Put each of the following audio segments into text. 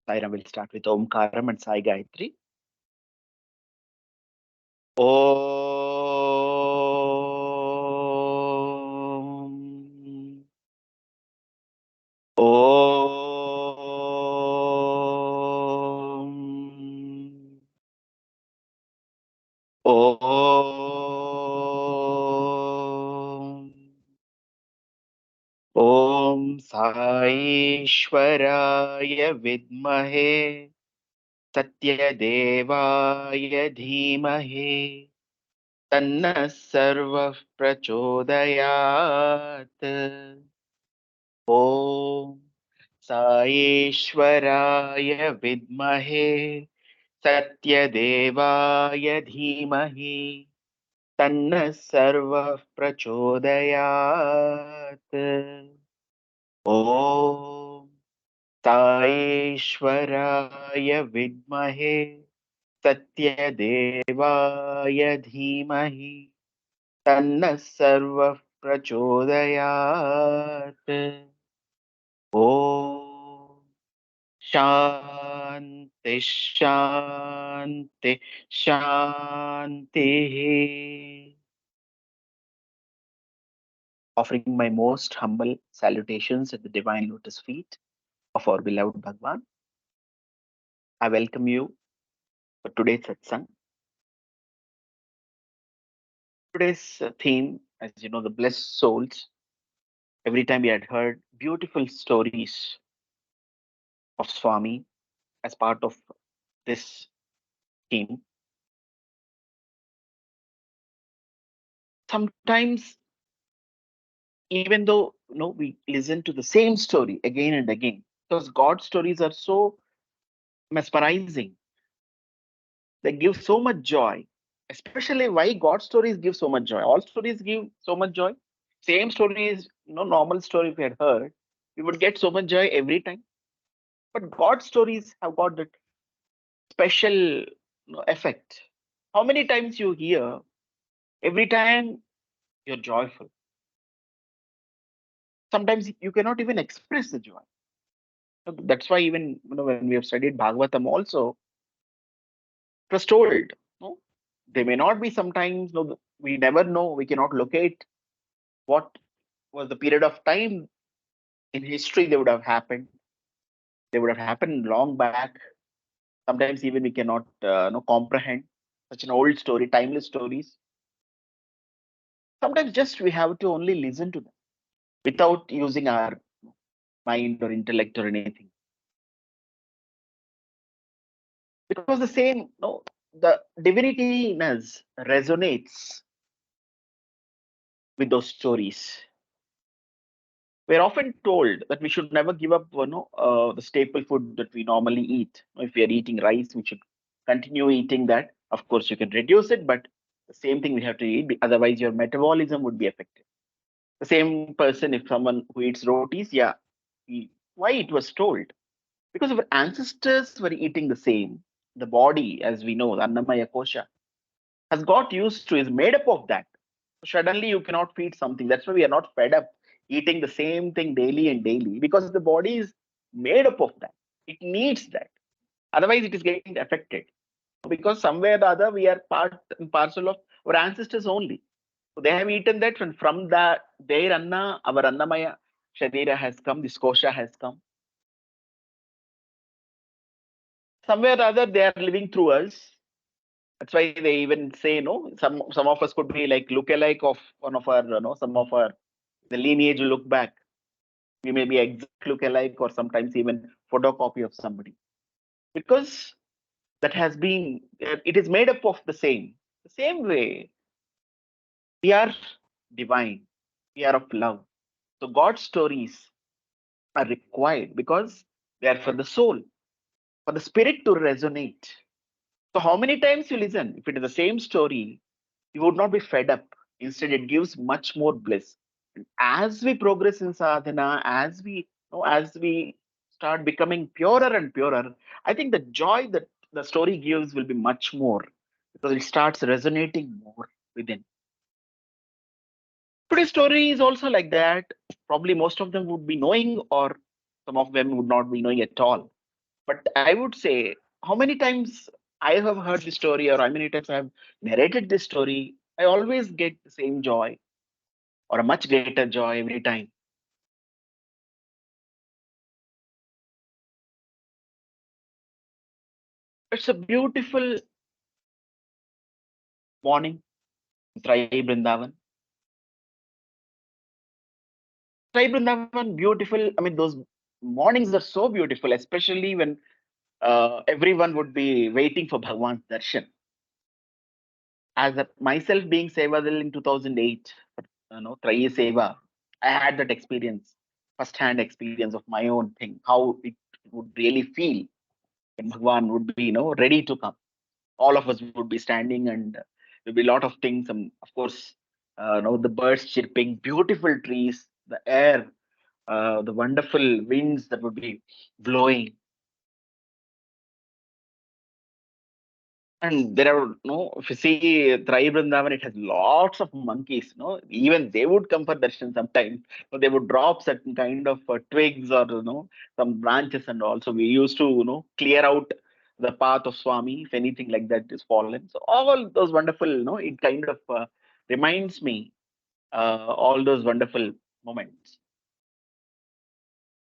Sairam will start with Omkaram and Sai Gayatri. Om. Om. Om. Om Sai Ishwaraya Vidmahe Satyadevaya Dhimahe Tannah Sarvah Prachodayat. Om Saishwaraya Vidmahe Satyadevaya Dhimahi Tannah Sarvah Prachodayat. Om Saishwaraya Vidmahe Satyadevaya Dhimahi Tannah Sarvah Prachodayat. Om Shanti Shanti Shanti. Offering my most humble salutations at the divine lotus feet of our beloved Bhagwan, I welcome you for today's satsang. Today's theme, as you know, the blessed souls. Every time we had heard beautiful stories of Swami as part of this theme. Sometimes, even though we listen to the same story again and again, because God's stories are so mesmerizing. They give so much joy. Especially why God's stories give so much joy. All stories give so much joy. Same stories, normal story if we had heard, we would get so much joy every time. But God's stories have got that special effect. How many times you hear, every time you're joyful. Sometimes you cannot even express the joy. So that's why even when we have studied Bhagavatam also, it was told, no, they may not be sometimes, no, we never know, we cannot locate what was the period of time in history they would have happened. They would have happened long back. Sometimes even we cannot comprehend such an old story, timeless stories. Sometimes just we have to only listen to them without using our mind or intellect or anything. Because the same, no, the divinity in us resonates with those stories. We're often told that we should never give up, the staple food that we normally eat. If we are eating rice, we should continue eating that. Of course, you can reduce it, but the same thing we have to eat. Otherwise, your metabolism would be affected. The same person, if someone who eats rotis, yeah, why it was told? Because our ancestors were eating the same. The body, as we know, the Annamaya Kosha, has got used to, is made up of that. Suddenly, you cannot feed something. That's why we are not fed up eating the same thing daily and daily, because the body is made up of that. It needs that. Otherwise, it is getting affected. Because somewhere or the other, we are part and parcel of our ancestors only. So they have eaten that, and from their Anna, our Annamaya Sharira has come, this Kosha has come. Somewhere or the other, they are living through us. That's why they even say, some of us could be like look-alike of one of our, some of our the lineage will look back. We may be exact look-alike or sometimes even photocopy of somebody. Because that has been, it is made up of the same. The same way, we are divine. We are of love. So God's stories are required because they are for the soul, for the spirit to resonate. So how many times you listen? If it is the same story, you would not be fed up. Instead, it gives much more bliss. And as we progress in sadhana, as we start becoming purer and purer, I think the joy that the story gives will be much more because it starts resonating more within. Today's story is also like that. Probably most of them would be knowing, or some of them would not be knowing at all. But I would say, how many times I have heard this story, or how many times I have narrated this story, I always get the same joy, or a much greater joy every time. It's a beautiful morning, Trai Brindavan. Trai Brindavan, beautiful. I mean, those mornings are so beautiful, especially when everyone would be waiting for Bhagwan's darshan. As myself being Sevadil in 2008, Traye Seva, I had that experience, first-hand experience of my own thing, how it would really feel when Bhagwan would be, ready to come. All of us would be standing, and there'll be a lot of things. Of course, the birds chirping, beautiful trees, the air, the wonderful winds that would be blowing. And there are, if you see Trai Vrindavan, it has lots of monkeys. Even they would come for darshan sometimes. So they would drop certain kind of twigs, or some branches, and also we used to clear out the path of Swami if anything like that is fallen. So all those wonderful, it kind of reminds me all those wonderful moments.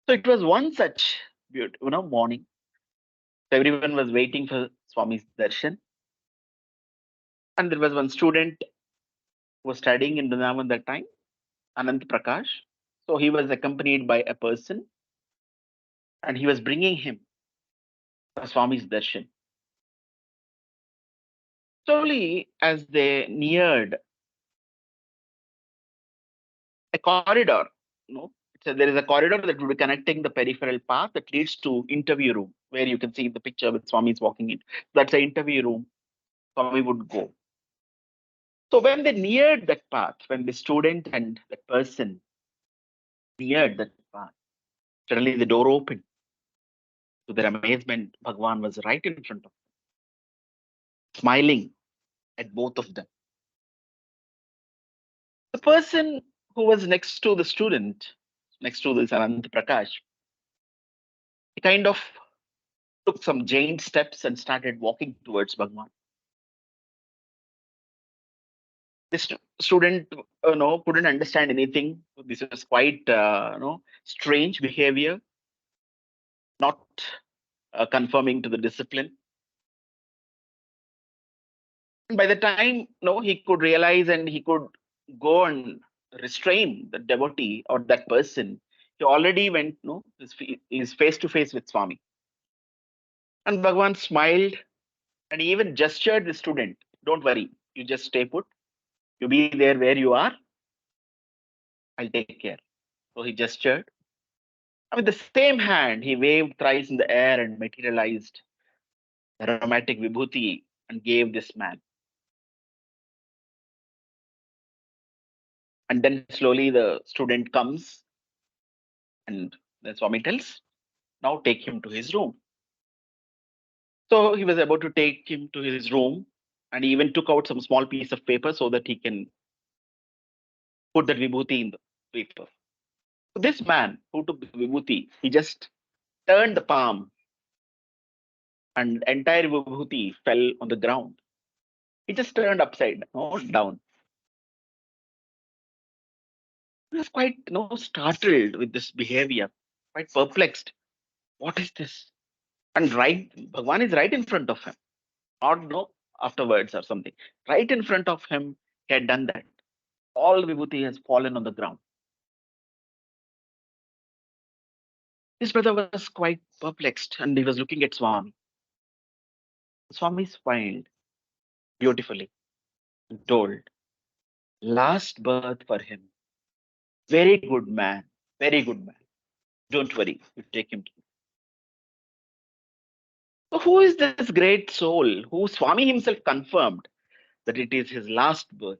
So it was one such beautiful, morning. So everyone was waiting for Swami's darshan, and there was one student who was studying in Vrindavan that time, Anant Prakash. So he was accompanied by a person, and he was bringing him Swami's darshan. Slowly, as they neared a corridor, so there is a corridor that will be connecting the peripheral path that leads to interview room, where you can see the picture with Swami is walking in. That's the interview room Swami would go. So when they neared that path, when the student and the person neared that path, suddenly the door opened. To their amazement, Bhagwan was right in front of them, smiling at both of them. The person who was next to the student, next to this Anant Prakash, he kind of took some giant steps and started walking towards Bhagwan. This student, couldn't understand anything. This was quite, strange behavior, not conforming to the discipline. And by the time, he could realize and he could go and restrain the devotee or that person, he already went, is face to face with Swami. And Bhagwan smiled and he even gestured the student, don't worry, you just stay put. You be there where you are. I'll take care. So he gestured. And with the same hand, he waved thrice in the air and materialized the aromatic vibhuti and gave this man. And then slowly the student comes, and the Swami tells, now take him to his room. So he was about to take him to his room, and he even took out some small piece of paper so that he can put that vibhuti in the paper. So this man who took the vibhuti, he just turned the palm, and entire vibhuti fell on the ground. He just turned upside down. He was quite startled with this behavior, quite perplexed. What is this? And right, Bhagwan is right in front of him, not afterwards or something. Right in front of him, he had done that. All the vibhuti has fallen on the ground. This brother was quite perplexed and he was looking at Swami. Swami smiled beautifully and told, last birth for him. Very good man. Very good man. Don't worry. You take him to me. So who is this great soul who Swami himself confirmed that it is his last birth?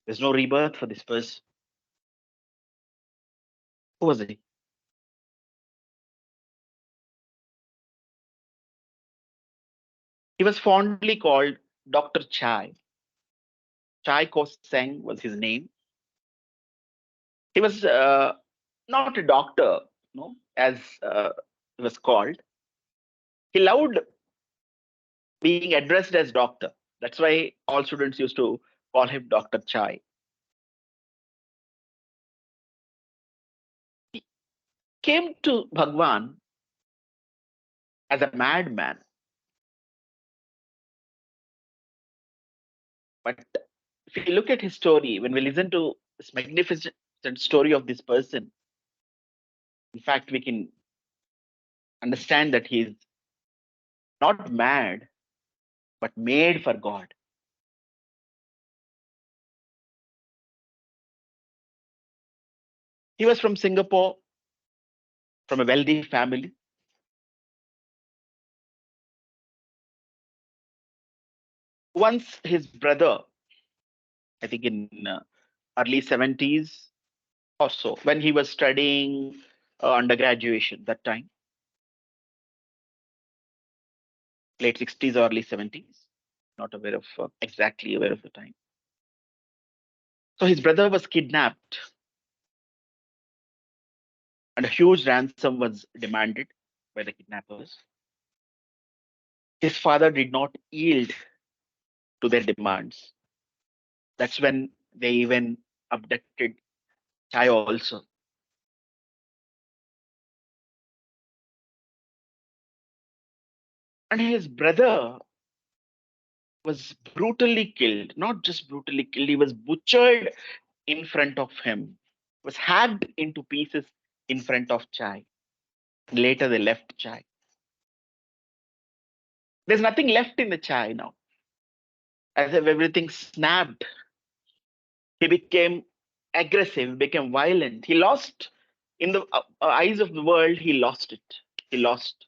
There's no rebirth for this person. Who was he? He was fondly called Dr. Chai. Chai Koseng was his name. He was not a doctor, as he was called. He loved being addressed as doctor. That's why all students used to call him Dr. Chai. He came to Bhagwan as a madman. But if you look at his story, when we listen to this magnificent story of this person, in fact, we can understand that he's not mad, but made for God. He was from Singapore, from a wealthy family. Once his brother, I think in early 70s or so, when he was studying undergraduation that time, late 60s or early 70s, not aware of exactly aware of the time. So his brother was kidnapped and a huge ransom was demanded by the kidnappers. His father did not yield to their demands. That's when they even abducted Chai also. And his brother was brutally killed, not just brutally killed, he was butchered in front of him, was hacked into pieces in front of Chai. Later, they left Chai. There's nothing left in the Chai now. As if everything snapped, he became aggressive, became violent. He lost, in the eyes of the world, he lost it. He lost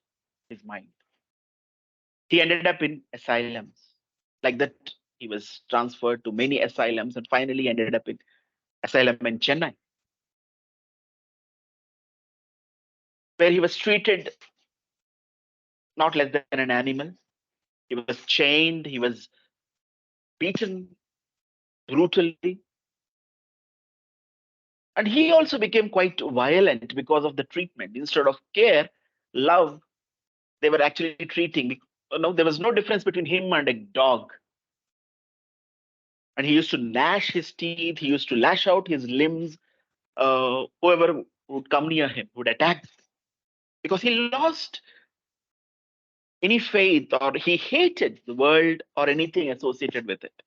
his mind. He ended up in asylums. Like that, he was transferred to many asylums and finally ended up in asylum in Chennai, where he was treated not less than an animal. He was chained, he was beaten brutally. And he also became quite violent because of the treatment. Instead of care, love, they were actually treating. There was no difference between him and a dog. And he used to gnash his teeth, he used to lash out his limbs. Whoever would come near him would attack because he lost any faith or he hated the world or anything associated with it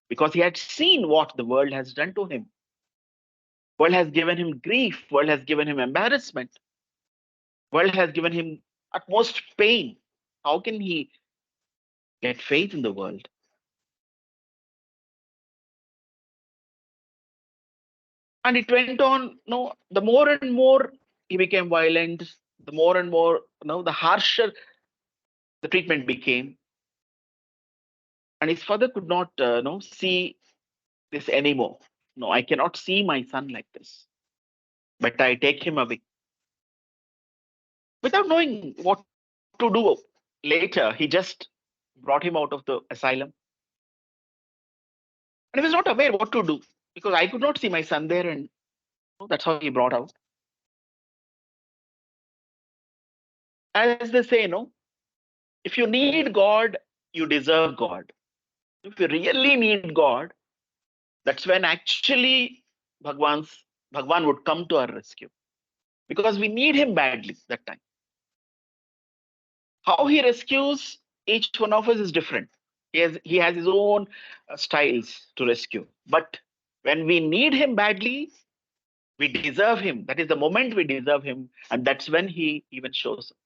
because he had seen what the world has done to him. World has given him grief, world has given him embarrassment, world has given him utmost pain. How can he get faith in the world? And it went on, the more and more he became violent, the more and more, the harsher the treatment became. And his father could not see this anymore. No, I cannot see my son like this. But I take him away. Without knowing what to do later, he just brought him out of the asylum. And he was not aware what to do because I could not see my son there, and that's how he brought out. As they say, if you need God, you deserve God. If you really need God, that's when actually Bhagwan would come to our rescue because we need him badly that time. How he rescues each one of us is different. He has his own styles to rescue. But when we need him badly, we deserve him. That is the moment we deserve him, and that's when he even shows up.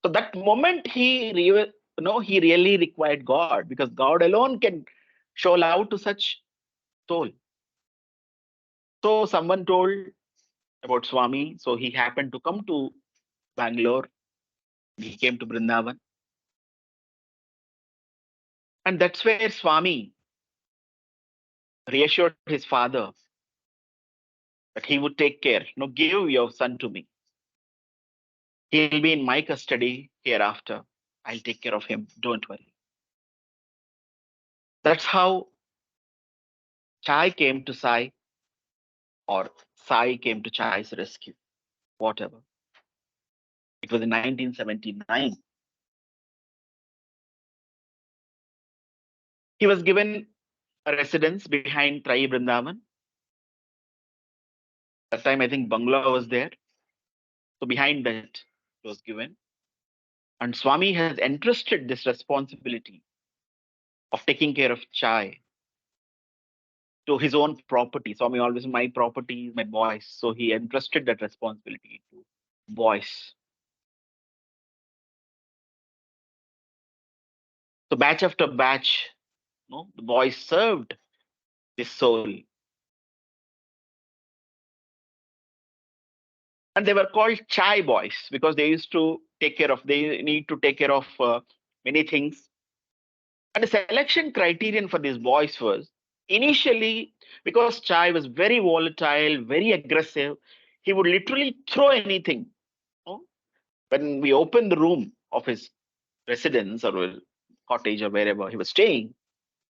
So that moment he really required God because God alone can show love to such soul. So someone told about Swami. So he happened to come to Bangalore. He came to Brindavan, and that's where Swami reassured his father that he would take care. No, give your son to me. He'll be in my custody hereafter. I'll take care of him. Don't worry. That's how Chai came to Sai, or Sai came to Chai's rescue, whatever. It was in 1979. He was given a residence behind Trai Vrindavan. That time, I think Bangla was there. So behind that, it was given. And Swami has entrusted this responsibility of taking care of Chai to his own property. Swami always, my property is my boys. So he entrusted that responsibility to boys. So batch after batch, no, the boys served this soul. And they were called Chai boys because they used to take care of, they need to take care of many things. And the selection criterion for these boys was initially because Chai was very volatile, very aggressive, he would literally throw anything. No? When we opened the room of his residence or cottage or wherever he was staying,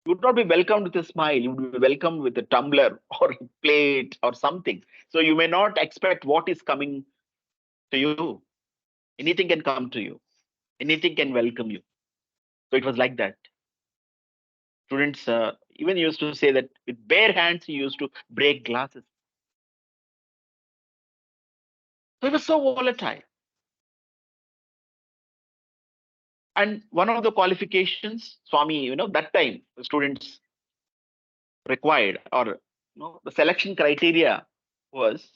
you would not be welcomed with a smile. You would be welcomed with a tumbler or a plate or something. So you may not expect what is coming to you. Anything can come to you. Anything can welcome you. So it was like that. Students even used to say that with bare hands he used to break glasses. So he was so volatile. And one of the qualifications, Swami, that time the students required or the selection criteria was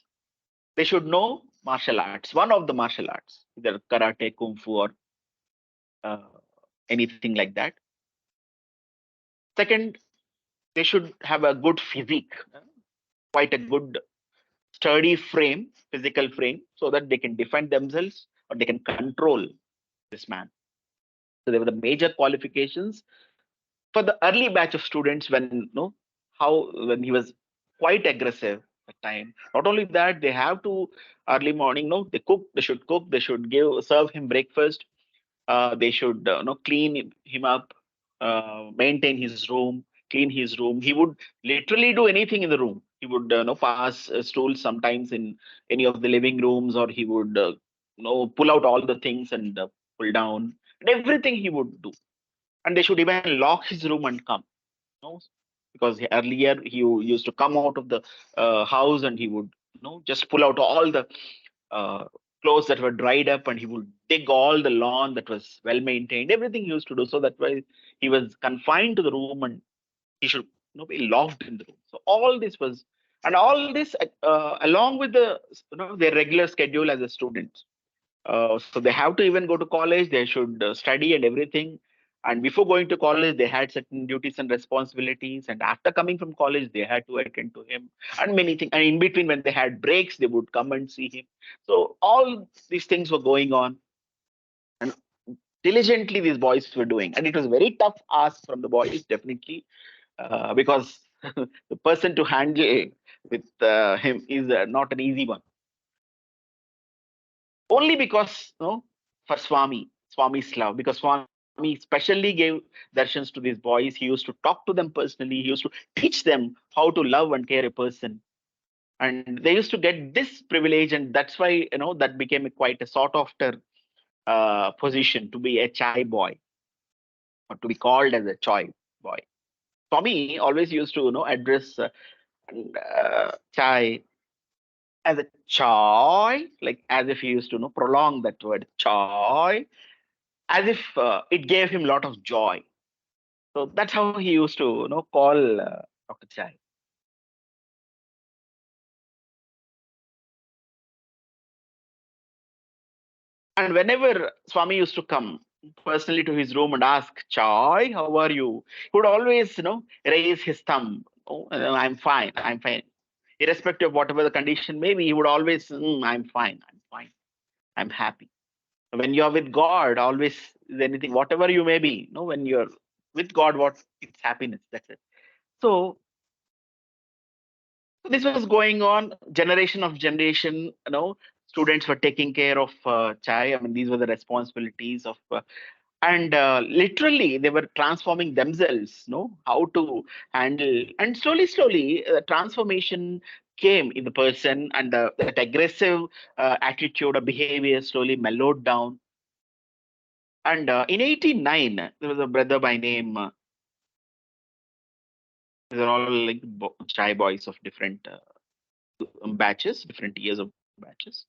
they should know martial arts, one of the martial arts, either karate, kung fu, or uh, anything like that. Second, they should have a good physique, quite a good sturdy frame, physical frame, so that they can defend themselves or they can control this man. So they were the major qualifications for the early batch of students when how when he was quite aggressive at time. Not only that, they have to early morning, they should cook, they should serve him breakfast, they should clean him up, maintain his room, clean his room. He would literally do anything in the room. He would pass stools sometimes in any of the living rooms, or he would pull out all the things and pull down, and everything he would do. And they should even lock his room and come, know, because earlier he used to come out of the house and he would just pull out all the uh, clothes that were dried up, and he would dig all the lawn that was well maintained, everything he used to do. So that way he was confined to the room and he should be locked in the room. So all this was, and all this along with the their regular schedule as a student. So they have to even go to college. They should study and everything. And before going to college, they had certain duties and responsibilities. And after coming from college, they had to attend to him and many things. And in between, when they had breaks, they would come and see him. So all these things were going on, and diligently these boys were doing. And it was very tough ask from the boys, definitely, because the person to handle with him is not an easy one. Only because for Swami's love, because Swami specially gave darshans to these boys. He used to talk to them personally. He used to teach them how to love and care a person, and they used to get this privilege, and that's why that became quite a sought after position to be a chai boy or to be called as a chai boy. Swami always used to address chai as a chai, like as if he used to prolong that word chai, as if it gave him a lot of joy. So that's how he used to call Dr. Chai. And whenever Swami used to come personally to his room and ask, Chai, how are you? He would always, raise his thumb. Oh, I'm fine. I'm fine. Irrespective of whatever the condition may be, he would always, I'm fine. I'm fine. I'm happy. When you're with God, always anything, whatever you may be, when you're with God, what it's happiness. That's it. So this was going on generation of generation. Students were taking care of Chai. I mean, these were the responsibilities of, and literally they were transforming themselves. How to handle, and slowly, transformation came in the person, and that aggressive attitude or behavior slowly mellowed down. And in 89, there was a brother by name These are all like chai boys of different batches, different years of batches.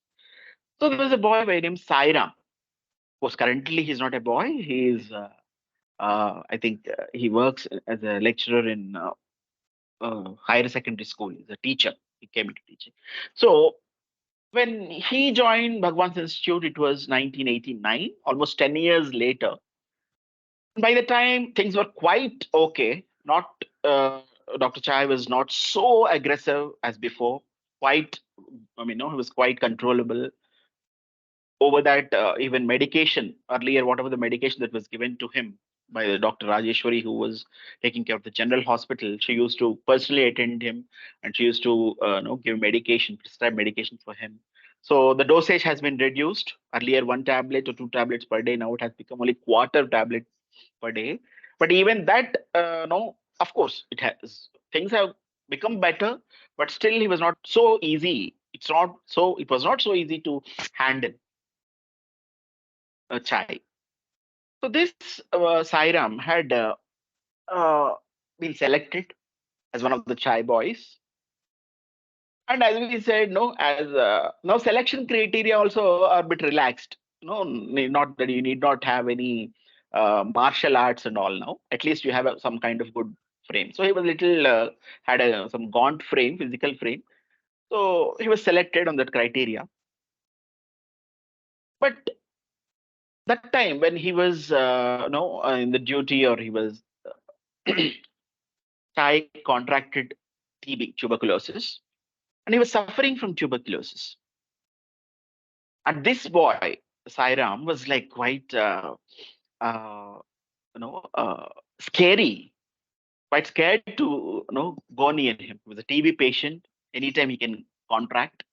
So there was a boy by name Sairam. Of course, currently he's not a boy. He is, I think, he works as a lecturer in higher secondary school. He's a teacher. He came into teaching. So when he joined Bhagwan's Institute, it was 1989, almost 10 years later. By the time things were quite okay, not Dr. Chai was not so aggressive as before. Quite, I mean, no, he was quite controllable over that. Even medication earlier, whatever the medication that was given to him by the Dr. Rajeshwari, who was taking care of the general hospital, she used to personally attend him, and she used to give medication, prescribe medication for him. So the dosage has been reduced. Earlier, one tablet or two tablets per day. Now it has become only quarter tablet per day. But even that, no, of course, it has things have become better, but still he was not so easy. It's not so. It was not so easy to handle a chai. So this Sairam had uh, been selected as one of the chai boys, and as we said, no, as now selection criteria also are a bit relaxed. No, not that you need not have any martial arts and all. Now, at least you have some kind of good frame. So he was little had some gaunt frame, physical frame. So he was selected on that criteria. But that time when he was no in the duty, or he was Chai contracted TB, tuberculosis, and he was suffering from tuberculosis. And this boy, Sairam, was like quite, uh, scary, quite scared to, go near him. He was a TB patient. Anytime he can contract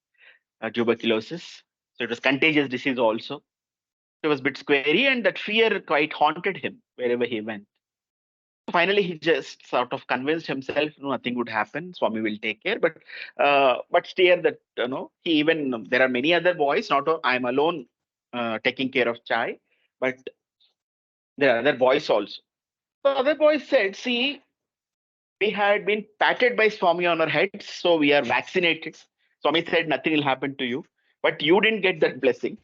tuberculosis. So it was contagious disease also. It was a bit scary, and that fear quite haunted him wherever he went. Finally he just sort of convinced himself, no, nothing would happen, Swami will take care. But still that, he even, there are many other boys, not I'm alone taking care of Chai, but there are other boys also. So other boys said, see, we had been patted by Swami on our heads, so we are vaccinated. Swami said nothing will happen to you, but you didn't get that blessing.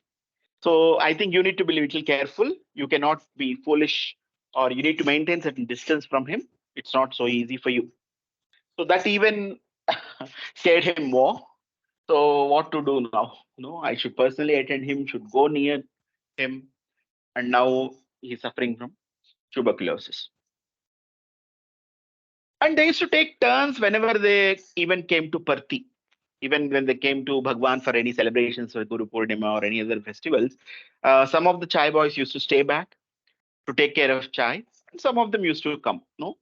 So I think you need to be a little careful. You cannot be foolish, or you need to maintain certain distance from him. It's not so easy for you. So that even scared him more. So what to do now? I should personally attend him, should go near him, and now he's suffering from tuberculosis. And they used to take turns whenever they even came to Parthi. Even when they came to Bhagwan for any celebrations for Guru Purnima or any other festivals, some of the chai boys used to stay back to take care of chai, and some of them used to come. No,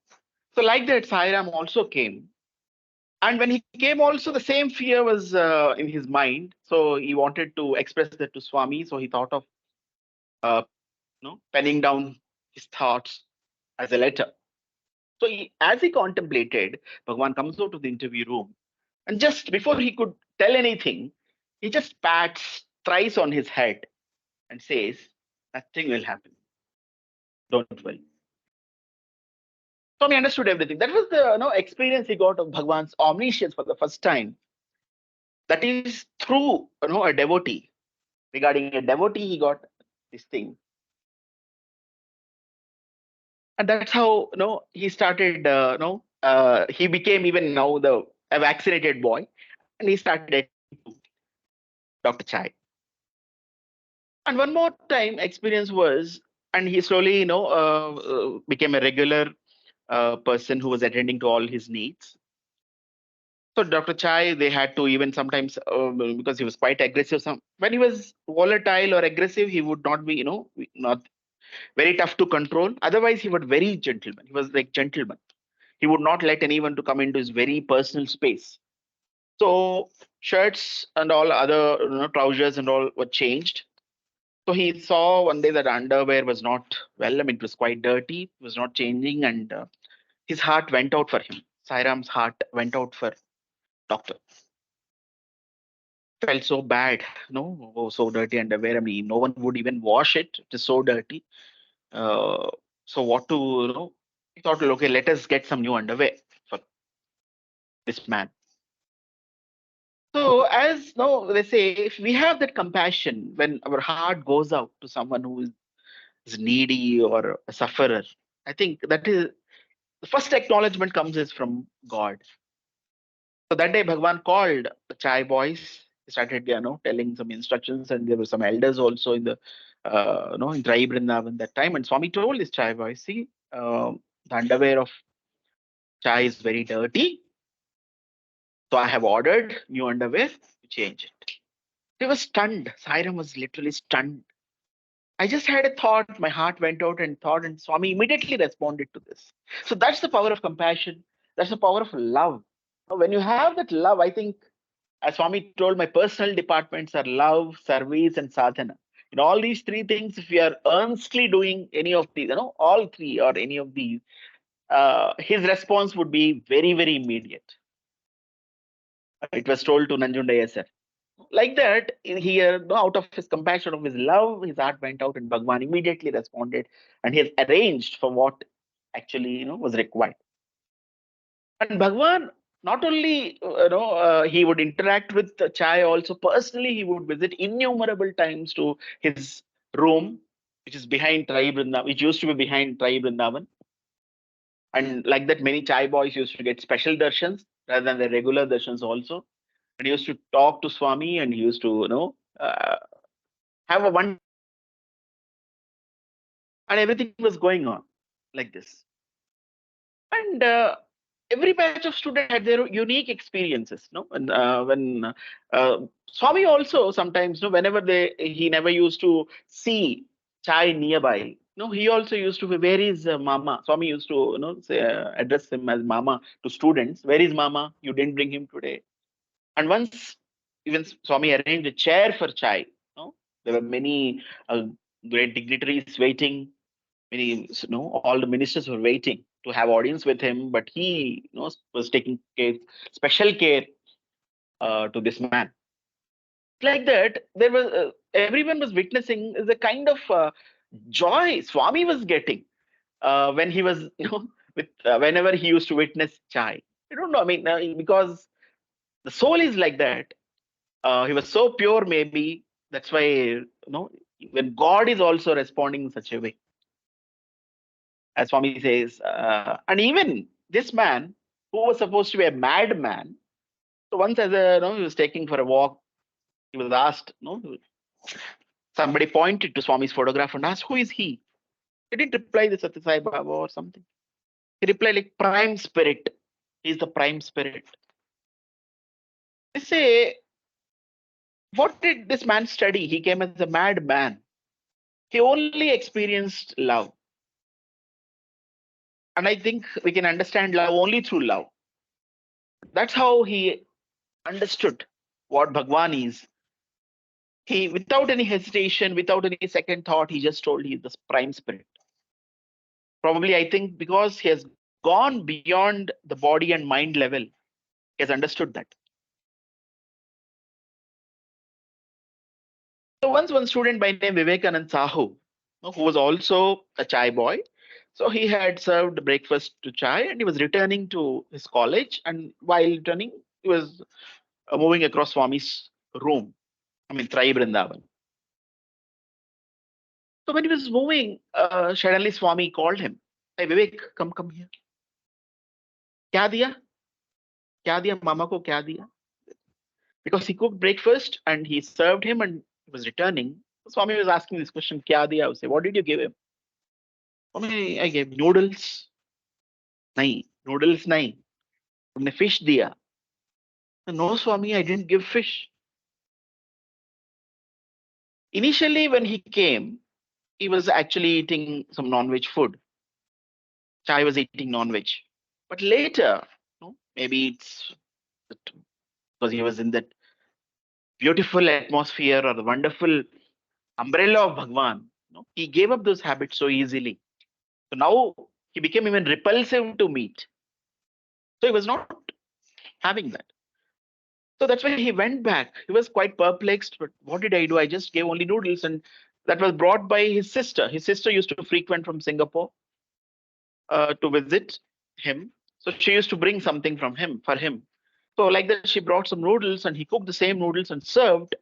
so like that, Sairam also came. And when he came, also the same fear was in his mind. So he wanted to express that to Swami. So he thought of uh, penning down his thoughts as a letter. So as he contemplated, Bhagwan comes out of the interview room, and just before he could tell anything, he just pats thrice on his head and says, "Nothing will happen. Don't worry." Swami understood everything. That was the experience he got of Bhagwan's omniscience for the first time. That is through a devotee. Regarding a devotee, he got this thing, and that's how he started. He became even now a vaccinated boy, and he started attending to Dr. Chai. And one more time experience was, and he slowly became a regular person who was attending to all his needs. So Dr. Chai, they had to even sometimes, because he was quite aggressive. When he was volatile or aggressive, he would not be, not very tough to control. Otherwise, he was very gentleman. He was like gentleman. He would not let anyone to come into his very personal space. So shirts and all other trousers and all were changed. So he saw one day that underwear was not well. I mean, it was quite dirty. It was not changing, and his heart went out for him. Sairam's heart went out for doctor. Felt so bad. No, oh, so dirty underwear. I mean, no one would even wash it. It is so dirty. Uh, so what to, he thought, okay, let us get some new underwear. this man. So, as no, they say, if we have that compassion when our heart goes out to someone who is needy or a sufferer, I think that is the first acknowledgement comes is from God. So that day, Bhagwan called the chai boys. He started, telling some instructions, and there were some elders also in the, in Dry Vrindavan that time. And Swami told his chai boys, see, the underwear of chai is very dirty, so I have ordered new underwear to change it. He was stunned. Sairam was literally stunned. I just had a thought. My heart went out and thought, and Swami immediately responded to this. So that's the power of compassion. That's the power of love. Now, when you have that love, I think, as Swami told, my personal departments are love, service, and sadhana. In all these three things, if we are earnestly doing any of these, all three or any of these, his response would be very, very immediate. It was told to Nanjunda SF. Like that, here, out of his compassion, of his love, his heart went out, and Bhagwan immediately responded, and he has arranged for what actually, was required. And Bhagwan, not only, he would interact with the chai, also personally, he would visit innumerable times to his room, which is behind Trai Vrindavan, which used to be behind Trai Vrindavan. And like that, many chai boys used to get special darshans rather than the regular darshans also. And he used to talk to Swami, and he used to, have a one, and everything was going on like this. And every batch of students had their unique experiences. No, and when Swami also sometimes, whenever he never used to see chai nearby. No, he also used to be, where is Mama? Swami used to, say, address him as Mama to students. Where is Mama? You didn't bring him today. And once even Swami arranged a chair for chai. No, there were many great dignitaries waiting. Many, all the ministers were waiting to have audience with him, but he, was taking special care to this man. Like that, there was everyone was witnessing the kind of joy Swami was getting when he was, with whenever he used to witness chai. I don't know. I mean, because the soul is like that. He was so pure, maybe that's why, when God is also responding in such a way, as Swami says, and even this man who was supposed to be a madman. So once, as he was taking for a walk, he was asked, somebody pointed to Swami's photograph and asked, "Who is he?" He didn't reply the Satya Sai Baba or something. He replied like prime spirit. He's the prime spirit. They say, what did this man study? He came as a madman. He only experienced love. And I think we can understand love only through love. That's how he understood what Bhagwan is. He, without any hesitation, without any second thought, he just told he's the prime spirit. Probably, I think, because he has gone beyond the body and mind level, he has understood that. So once one student by name Vivekanand Sahu, who was also a chai boy, so he had served breakfast to chai, and he was returning to his college. And while returning, he was moving across Swami's room. I mean, Trai Vrindavan. So when he was moving, suddenly Swami called him. Hey Vivek, come here. क्या दिया? क्या दिया? Mama को क्या दिया? Because he cooked breakfast and he served him and he was returning. Swami was asking this question, क्या दिया उसे? What did you give him? Swami, I gave noodles. नहीं, noodles नहीं. तुमने fish दिया. No, Swami, I didn't give fish. Initially, when he came, he was actually eating some non-veg food. Chai was eating non-veg. But later, maybe it's because he was in that beautiful atmosphere or the wonderful umbrella of Bhagwan, he gave up those habits so easily. So now he became even repulsive to meat. So he was not having that. So that's why he went back. He was quite perplexed. But what did I do? I just gave only noodles, and that was brought by his sister. His sister used to frequent from Singapore to visit him. So she used to bring something from him for him. So like that, she brought some noodles and he cooked the same noodles and served.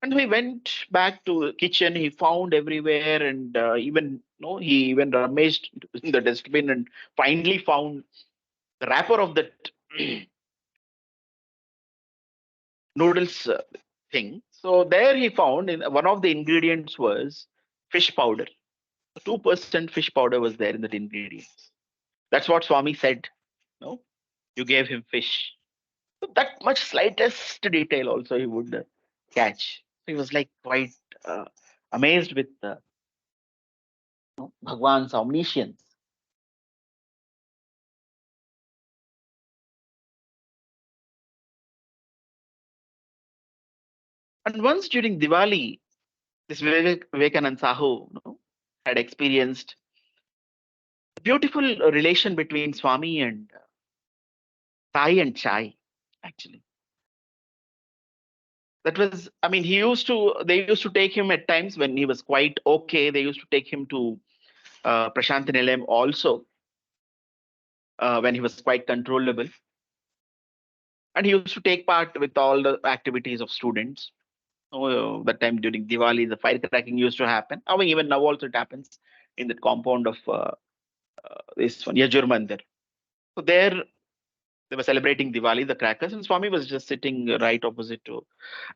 And he went back to the kitchen. He found everywhere, and even he even rummaged in the dustbin and finally found the wrapper of that noodles thing. So there he found in one of the ingredients was fish powder. 2% fish powder was there in that ingredients. That's what Swami said. No, you gave him fish. So that much slightest detail also he would catch. He was like quite uh, amazed with Bhagwan's omniscience. And once during Diwali, this Vivekanand Sahu had experienced a beautiful relation between Swami and Sai and Chai, actually. That was, I mean, they used to take him at times when he was quite okay. They used to take him to Prashant Nilayam also when he was quite controllable. And he used to take part with all the activities of students. That time during Diwali, the firecracking used to happen. I mean, even now also it happens in the compound of this one, Yajur Mandir. So there they were celebrating Diwali, the crackers, and Swami was just sitting right opposite to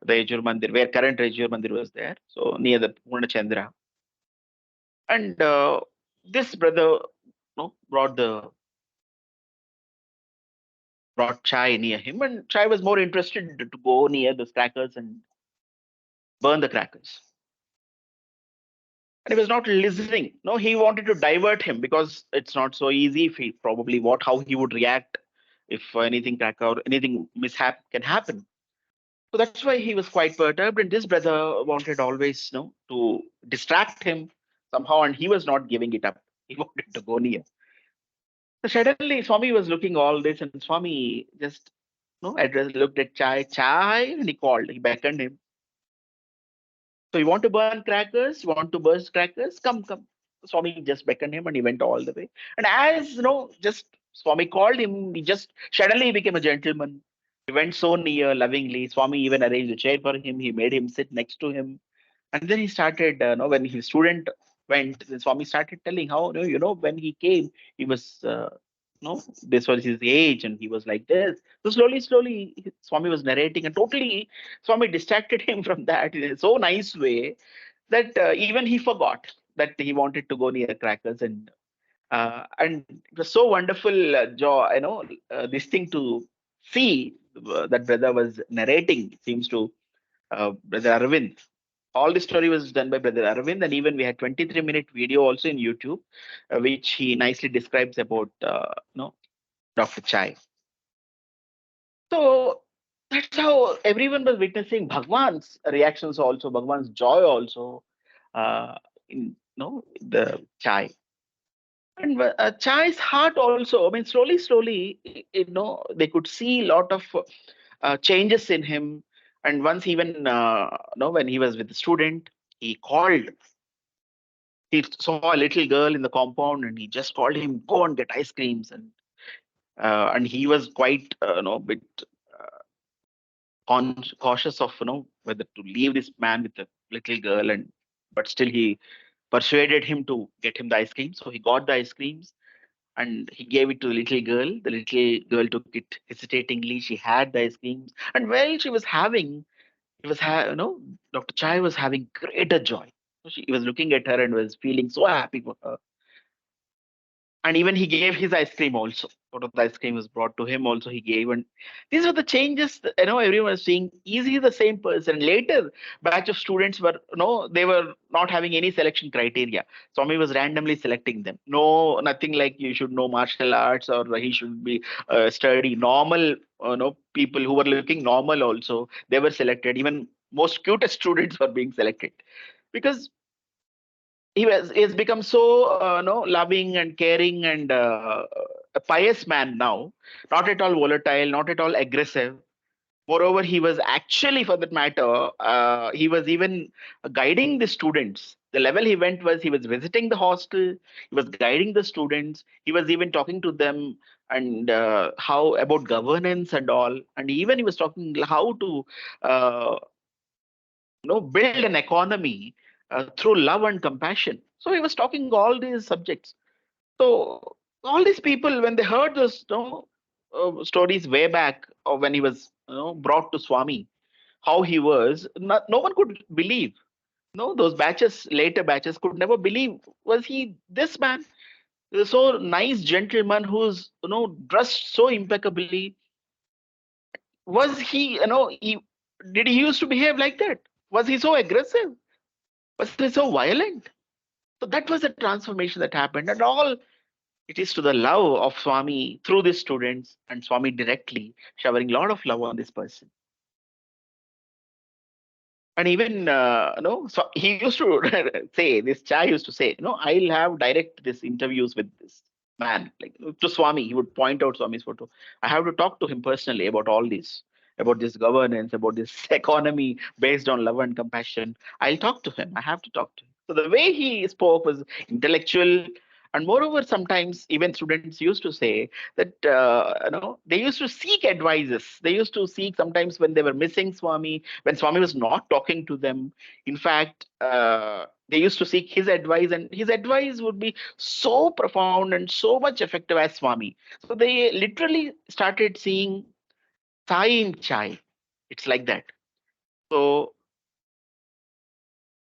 the Yajur Mandir, where current Yajur Mandir was there, so near the Purna Chandra. And this brother brought chai near him, and chai was more interested to go near the crackers and burn the crackers. And he was not listening. No, he wanted to divert him because it's not so easy. If he probably how he would react if anything crack or anything mishap can happen. So that's why he was quite perturbed. And this brother wanted always, to distract him somehow, and he was not giving it up. He wanted to go near. So suddenly, Swami was looking all this, and Swami just, looked at Chai, and he called. He beckoned him. So you want to burn crackers? You want to burst crackers? Come, come. Swami just beckoned him and he went all the way. And as just Swami called him, he just suddenly became a gentleman. He went so near lovingly. Swami even arranged a chair for him. He made him sit next to him. And then he started, when his student went, the Swami started telling how, when he came, he was, this was his age and he was like this. So slowly, slowly, Swami was narrating and totally Swami distracted him from that in a so nice way that even he forgot that he wanted to go near crackers. And it was so wonderful joy, this thing to see that brother was narrating, it seems to Brother Arvind. All the story was done by Brother Arvind, and even we had 23-minute video also in YouTube, which he nicely describes about Dr. Chai. So that's how everyone was witnessing Bhagwan's reactions also, Bhagwan's joy also in the Chai. And Chai's heart also, I mean, slowly, slowly, they could see a lot of changes in him. And once even, when he was with the student, he called he saw a little girl in the compound and he just called him, go and get ice creams. And he was quite bit cautious of whether to leave this man with the little girl, and but still he persuaded him to get him the ice cream. So he got the ice creams and he gave it to the little girl. The little girl took it hesitatingly. She had the ice creams, and while she was having, it was Dr. Chai was having greater joy. So he was looking at her and was feeling so happy for her. And even he gave his ice cream also. Sort of the ice cream was brought to him also, he gave. And these were the changes that, everyone was seeing. Is he the same person? Later batch of students were they were not having any selection criteria. Swami was randomly selecting them. No, nothing like you should know martial arts or he should be sturdy. Normal people who were looking normal also, they were selected. Even most cutest students were being selected because he has become so loving and caring and a pious man now, not at all volatile, not at all aggressive. Moreover, he was actually, for that matter, he was even guiding the students. The level he went was he was visiting the hostel, he was guiding the students, he was even talking to them and how about governance and all, and even he was talking how to uh, build an economy through love and compassion. So he was talking all these subjects. So all these people, when they heard those stories way back, or when he was brought to Swami, how he was, no one could believe. No, those batches, later batches, could never believe. Was he this man? So nice gentleman who's dressed so impeccably. Was he, did he used to behave like that? Was he so aggressive? Was he so violent? So that was the transformation that happened, and all it is to the love of Swami through the students and Swami directly showering a lot of love on this person. And even so he used to say, this chai used to say, I'll have direct this interviews with this man, like to Swami. He would point out Swami's photo. I have to talk to him personally about all this, about this governance, about this economy based on love and compassion. I'll talk to him. I have to talk to him. So the way he spoke was intellectual. And moreover, sometimes even students used to say that they used to seek advices. They used to seek sometimes when they were missing Swami, when Swami was not talking to them. In fact, they used to seek his advice, and his advice would be so profound and so much effective as Swami. So they literally started seeing Sai in Chai. It's like that. So,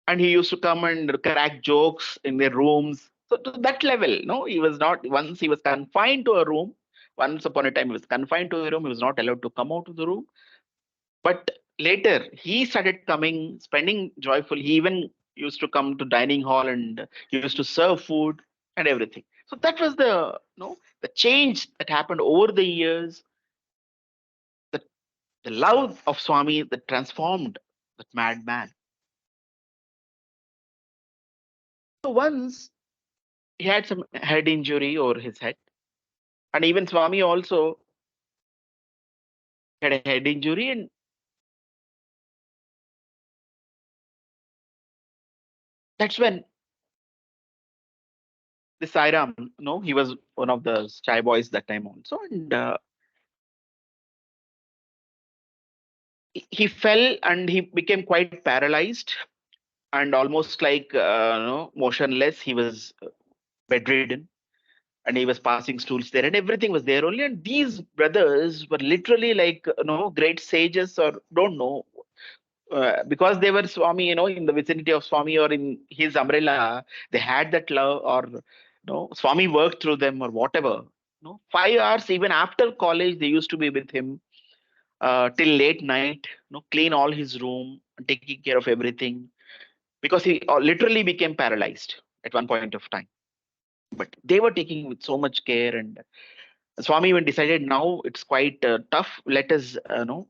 and he used to come and crack jokes in their rooms. So to that level, no, he was not. Once he was confined to a room. Once upon a time, he was confined to a room. He was not allowed to come out of the room. But later, he started coming, spending joyful. He even used to come to dining hall and he used to serve food and everything. So that was the change that happened over the years. The, the love of Swami that transformed that madman. So once he had some head injury over his head, and even Swami also had a head injury, and that's when the Sairam, he was one of the shy boys that time also, and he fell and he became quite paralyzed and almost like motionless. He was bedridden and he was passing stools there and everything was there only. And these brothers were literally like great sages, or don't know, because they were Swami, in the vicinity of Swami or in his umbrella, they had that love, or Swami worked through them or whatever. 5 hours even after college, they used to be with him till late night, clean all his room, taking care of everything, because he literally became paralyzed at one point of time. But they were taking with so much care, and Swami even decided now it's quite tough. Let us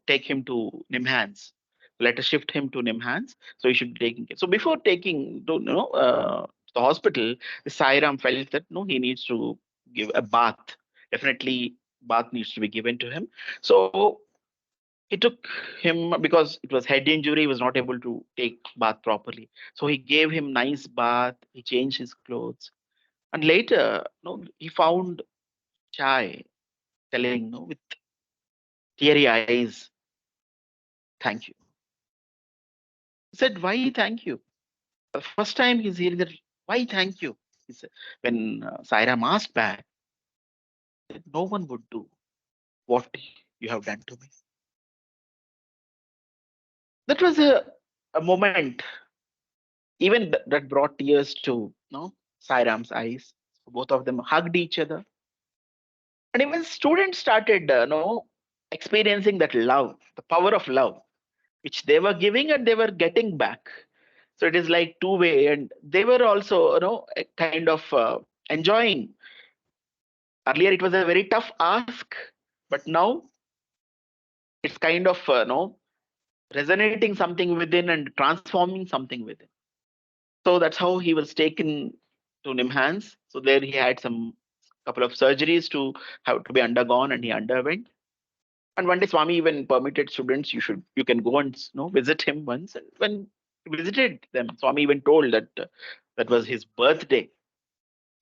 take him to Nimhans. Let us shift him to Nimhans. So he should be taking care. So before taking to the hospital, the Sairam felt that no, he needs to give a bath. Definitely, bath needs to be given to him. So he took him, because it was head injury, he was not able to take bath properly. So he gave him nice bath, he changed his clothes. And later, he found Chai telling, with teary eyes, thank you. He said, why thank you? The first time he's hearing that, why thank you? He said, when Sairam asked back, that no one would do what you have done to me. That was a moment, even that brought tears to Sairam's eyes. So both of them hugged each other. And even students started, experiencing that love, the power of love, which they were giving and they were getting back. So it is like two-way, and they were also, kind of enjoying. Earlier, it was a very tough ask, but now it's kind of, resonating something within and transforming something within. So that's how he was taken to Nimhans. So there he had some couple of surgeries to have to be undergone, and he underwent. And one day Swami even permitted students, you can go and visit him once. And when he visited them, Swami even told that that was his birthday.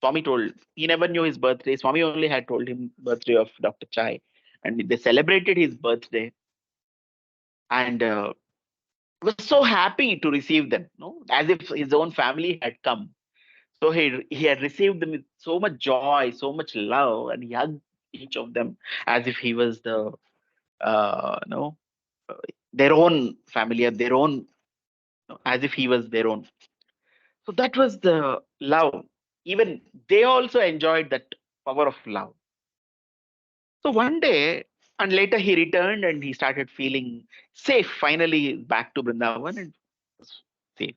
Swami told he never knew his birthday. Swami only had told him birthday of Dr. Chai, and they celebrated his birthday, and was so happy to receive them, as if his own family had come. So he had received them with so much joy, so much love, and he hugged each of them as if he was the uh, you know uh, their own family, or their own, as if he was their own. So that was the love. Even they also enjoyed that power of love. So one day, and later he returned and he started feeling safe. Finally, back to Brindavan and was safe.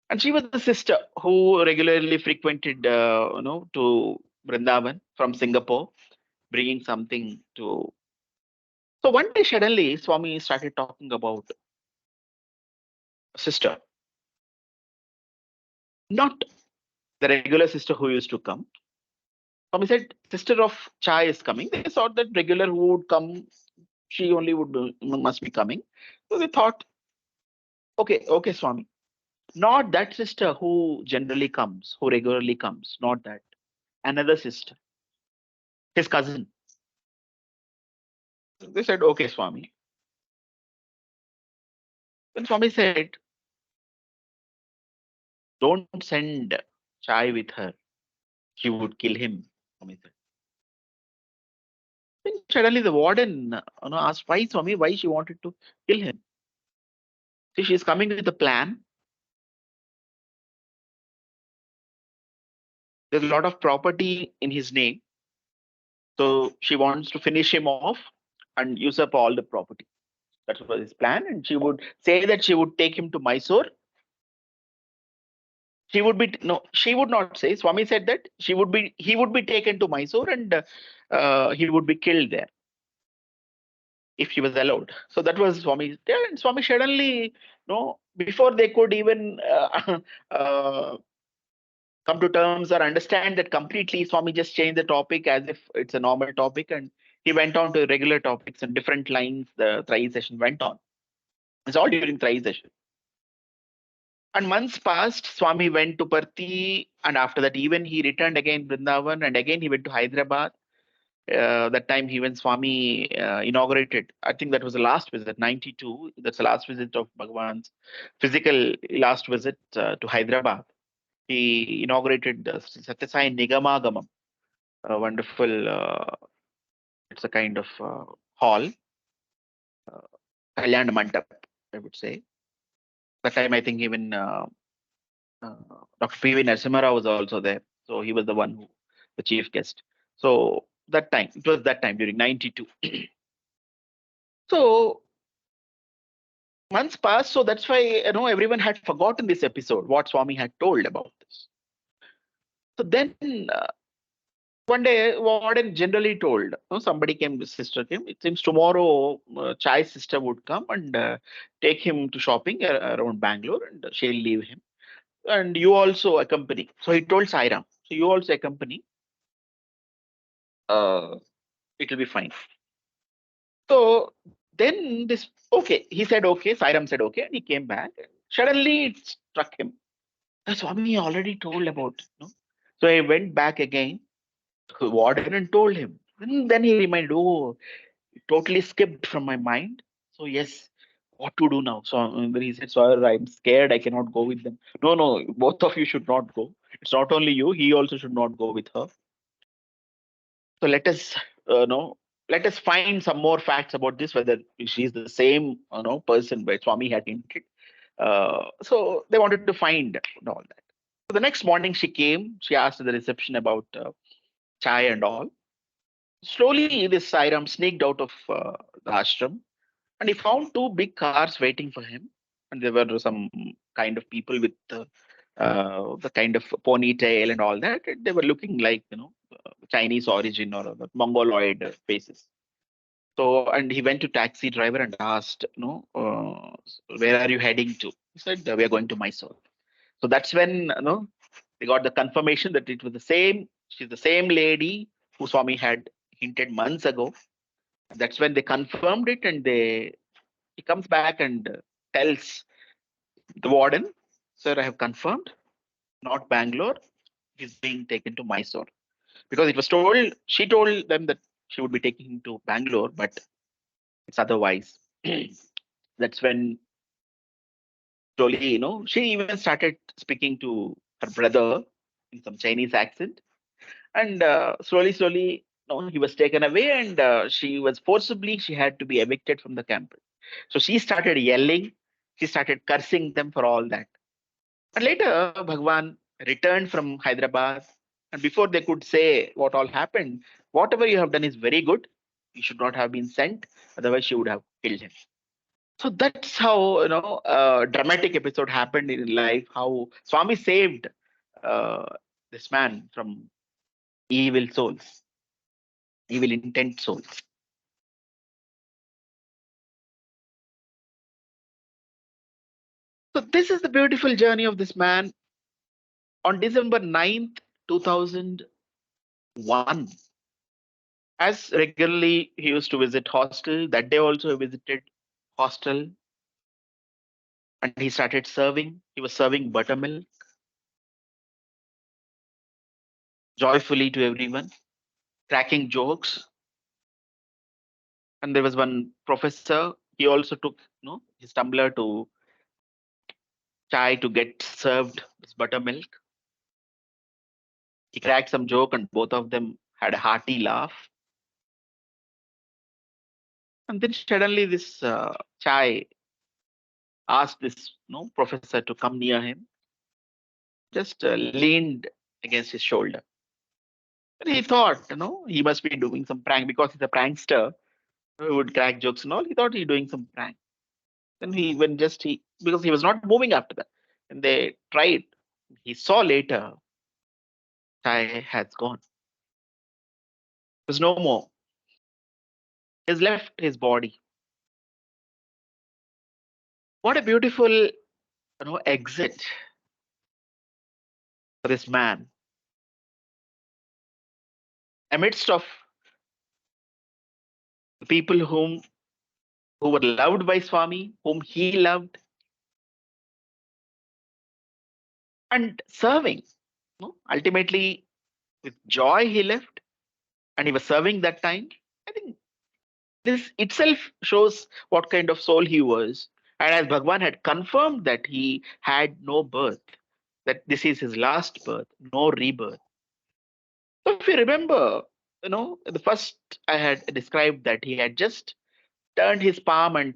And she was the sister who regularly frequented, to Brindavan from Singapore, bringing something to. So one day, suddenly, Swami started talking about sister, not the regular sister who used to come. Swami said, "Sister of Chai is coming." They thought that regular who would come, she only must be coming. So they thought, okay, okay, Swami, not that sister who generally comes, who regularly comes, not that. Another sister, his cousin. They said, okay, Swami. Then Swami said, don't send Chai with her. She would kill him. Swami said. Then suddenly the warden asked, why, Swami, why she wanted to kill him? See, she's coming with a plan. There's a lot of property in his name. So she wants to finish him off and use up all the property. That was his plan. And she would say that she would take him to Mysore. She would be no, she would not say. Swami said that he would be taken to Mysore, and he would be killed there if she was allowed. So that was Swami. And Swami suddenly, before they could even come to terms or understand that completely, Swami just changed the topic as if it's a normal topic, and he went on to regular topics and different lines. The Trai session went on. It's all during Trai session. And months passed. Swami went to Parthi, and after that, even he returned again Vrindavan, and again he went to Hyderabad. That time, he when Swami inaugurated, I think that was the last visit, 92. That's the last visit of Bhagwan's physical last visit to Hyderabad. He inaugurated the Satyasai Nigamagamam, a wonderful, it's a kind of hall, uh, Kalyan Mandap, I would say. That time, I think even uh, Dr. P.V. Narasimha was also there. So he was the one the chief guest. So it was that time during 92. So months passed. So that's why, everyone had forgotten this episode, what Swami had told about this. So then one day, warden generally told, somebody came, sister came. It seems tomorrow, Chai's sister would come and take him to shopping around Bangalore, and she'll leave him. And you also accompany. So he told Sairam, so you also accompany. Uh, it'll be fine. So then okay, he said okay, Sairam said okay, and he came back. Suddenly it struck him. Swami already told about it, no? So he went back again to the warden and told him. Then he reminded, oh, it totally skipped from my mind. So yes, what to do now? So he said, sir, I'm scared, I cannot go with them. No, no, both of you should not go. It's not only you, he also should not go with her. So know, let us find some more facts about this, whether she's the same, person where Swami had hinted. So they wanted to find all that. So the next morning she came, she asked at the reception about chai and all. Slowly, this Sairam sneaked out of the ashram, and he found two big cars waiting for him. And there were some kind of people with the kind of ponytail and all that. And they were looking like, Chinese origin or Mongoloid faces. So, and he went to taxi driver and asked, where are you heading to? He said, we are going to Mysore. So that's when, they got the confirmation that it was she's the same lady who Swami had hinted months ago. That's when they confirmed it, and he comes back and tells the warden, "Sir, I have confirmed, not Bangalore. He's being taken to Mysore." Because it was told, she told them that she would be taking him to Bangalore, but it's otherwise. That's when slowly, she even started speaking to her brother in some Chinese accent, and slowly, he was taken away, and she was forcibly, she had to be evicted from the campus. So she started yelling, she started cursing them for all that. And later, Bhagwan returned from Hyderabad, and before they could say what all happened, whatever you have done is very good. You should not have been sent, otherwise, she would have killed him. So that's how dramatic episode happened in life. How Swami saved uh, this man from evil souls, evil intent souls. So this is the beautiful journey of this man. On December 9th, 2001, as regularly he used to visit hostel, that day also he visited hostel, and he started serving. He was serving buttermilk joyfully to everyone, cracking jokes. And there was one professor, he also took his tumbler to chai to get served this buttermilk. He cracked some joke, and both of them had a hearty laugh. And then suddenly this chai asked this professor to come near him, just leaned against his shoulder. And he thought, he must be doing some prank because he's a prankster who would crack jokes and all. He thought he's doing some prank. Then he went just he because he was not moving after that. And they tried. He saw later chai has gone. There's no more. He's left his body. What a beautiful exit for this man amidst of the people who were loved by Swami, whom he loved, and serving. Ultimately, with joy, he left, and he was serving that time. I think this itself shows what kind of soul he was. And as Bhagwan had confirmed that he had no birth, that this is his last birth, no rebirth. So if you remember, the first I had described that he had just turned his palm and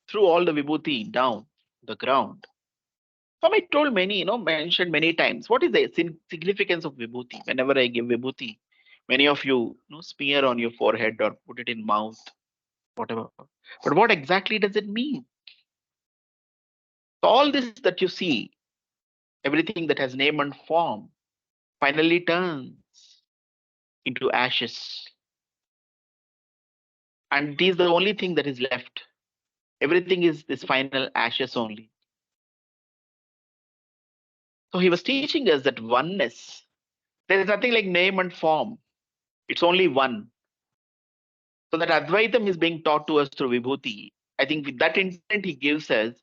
threw all the vibhuti down the ground. Swami told many, mentioned many times, what is the significance of vibhuti? Whenever I give vibhuti, many of you, smear on your forehead or put it in mouth, whatever. But what exactly does it mean? So all this that you see, everything that has name and form, finally turns into ashes. And it is the only thing that is left. Everything is this final ashes only. So he was teaching us that oneness. There is nothing like name and form. It's only one. So that Advaitam is being taught to us through Vibhuti. I think with that intent he gives us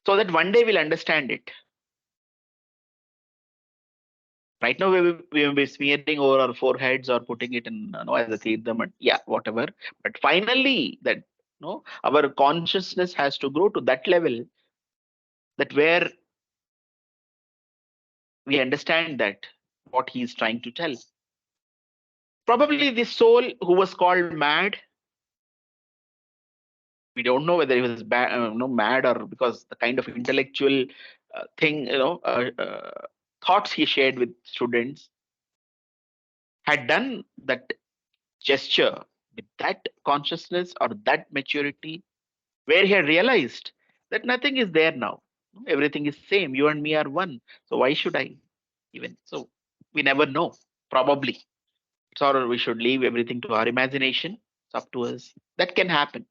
so that one day we'll understand it. Right now we will be smearing over our foreheads or putting it in as a tirtham and yeah, whatever. But finally that our consciousness has to grow to that level that where we understand that what he is trying to tell. Probably this soul who was called mad, we don't know whether he was mad or because the kind of intellectual thing, thoughts he shared with students had done that gesture with that consciousness or that maturity where he had realized that nothing is there now. Everything is same. You and me are one. So why should I even? So we never know. Probably. Or we should leave everything to our imagination. It's up to us. That can happen.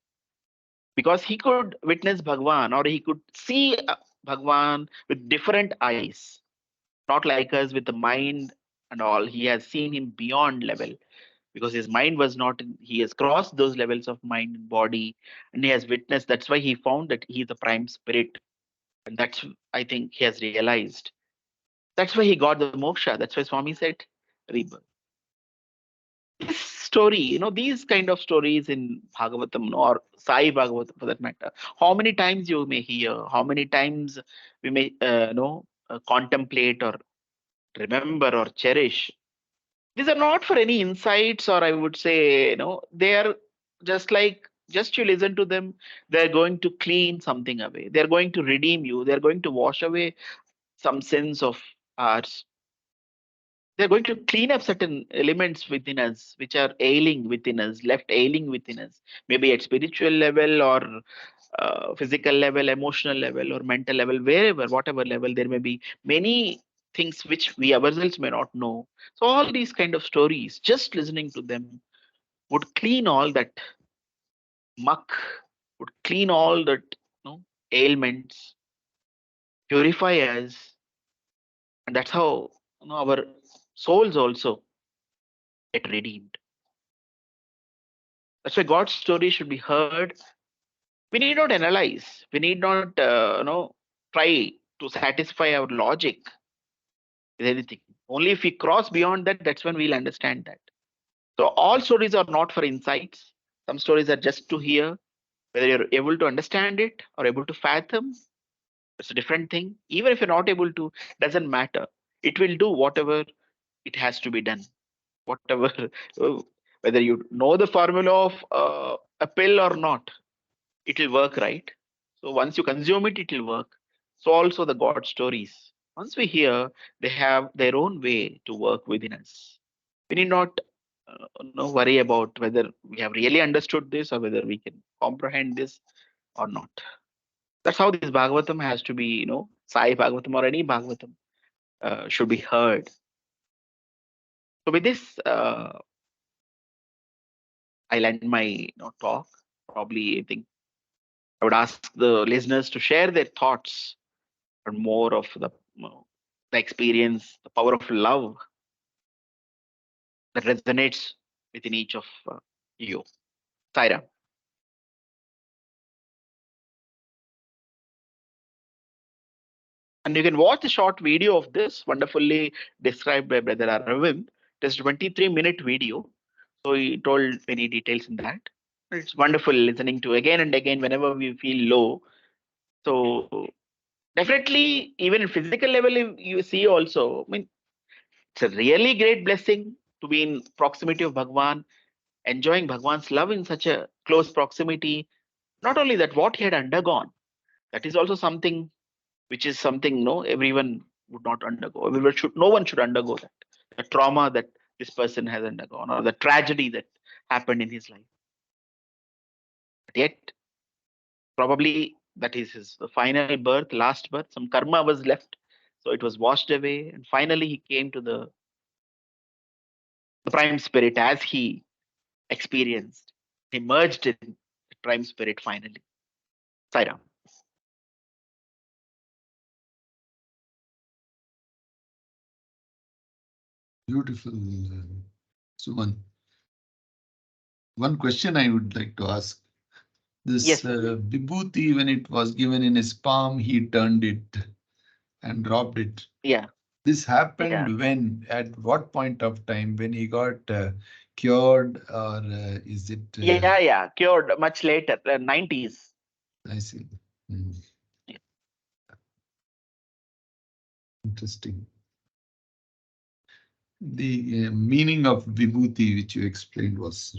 Because he could witness Bhagwan or he could see Bhagwan with different eyes, not like us with the mind and all. He has seen him beyond level, because his mind was not he has crossed those levels of mind and body, and he has witnessed. That's why he found that he is the prime spirit, and that's, I think, he has realized. That's why he got the moksha. That's why Swami said rebirth. This story, these kind of stories in Bhagavatam, or Sai Bhagavatam for that matter, how many times you may hear, how many times we may contemplate or remember or cherish. These are not for any insights, or I would say, they are just like, just you listen to them, they're going to clean something away. They're going to redeem you. They're going to wash away some sins of ours. They're going to clean up certain elements within us which are ailing within us, left ailing within us, maybe at spiritual level or physical level, emotional level, or mental level, wherever, whatever level, there may be many things which we ourselves may not know. So all these kind of stories, just listening to them would clean all that muck, would clean all that ailments, purify us, and that's how our souls also get redeemed. That's why God's story should be heard. We need not analyze. We need not, try to satisfy our logic with anything. Only if we cross beyond that, that's when we'll understand that. So all stories are not for insights. Some stories are just to hear. Whether you're able to understand it or able to fathom, it's a different thing. Even if you're not able to, doesn't matter. It will do whatever it has to be done. Whatever, uh, whether you know the formula of a pill or not, it will work, right? So once you consume it, it will work. So also the God stories. Once we hear, they have their own way to work within us. We need not worry about whether we have really understood this or whether we can comprehend this or not. That's how this Bhagavatam has to be, Sai Bhagavatam or any Bhagavatam should be heard. So with this, I'll end my talk. Probably, I think I would ask the listeners to share their thoughts and more of the experience, the power of love that resonates within each of you. Sairam. And you can watch a short video of this, wonderfully described by Brother Aravind. It is 23-minute video. So he told many details in that. It's wonderful listening to again and again whenever we feel low. So definitely, even in physical level, you see also, I mean, it's a really great blessing to be in proximity of Bhagwan, enjoying Bhagwan's love in such a close proximity. Not only that, what he had undergone, that is also something which is something everyone would not undergo. No one should undergo that. The trauma that this person has undergone, or the tragedy that happened in his life. But yet, probably that is his final birth, last birth. Some karma was left, so it was washed away, and finally he came to the prime spirit as he experienced. He merged in the prime spirit finally. Sairam. Beautiful, Suman. One question I would like to ask. This Yes. Vibhuti, when it was given in his palm, he turned it and dropped it. Yeah. This Yeah. happened when, at what point of time, when he got cured, or is it? Yeah. Yeah. Cured much later, 90s. I see. Hmm. Interesting. The meaning of Vibhuti, which you explained, was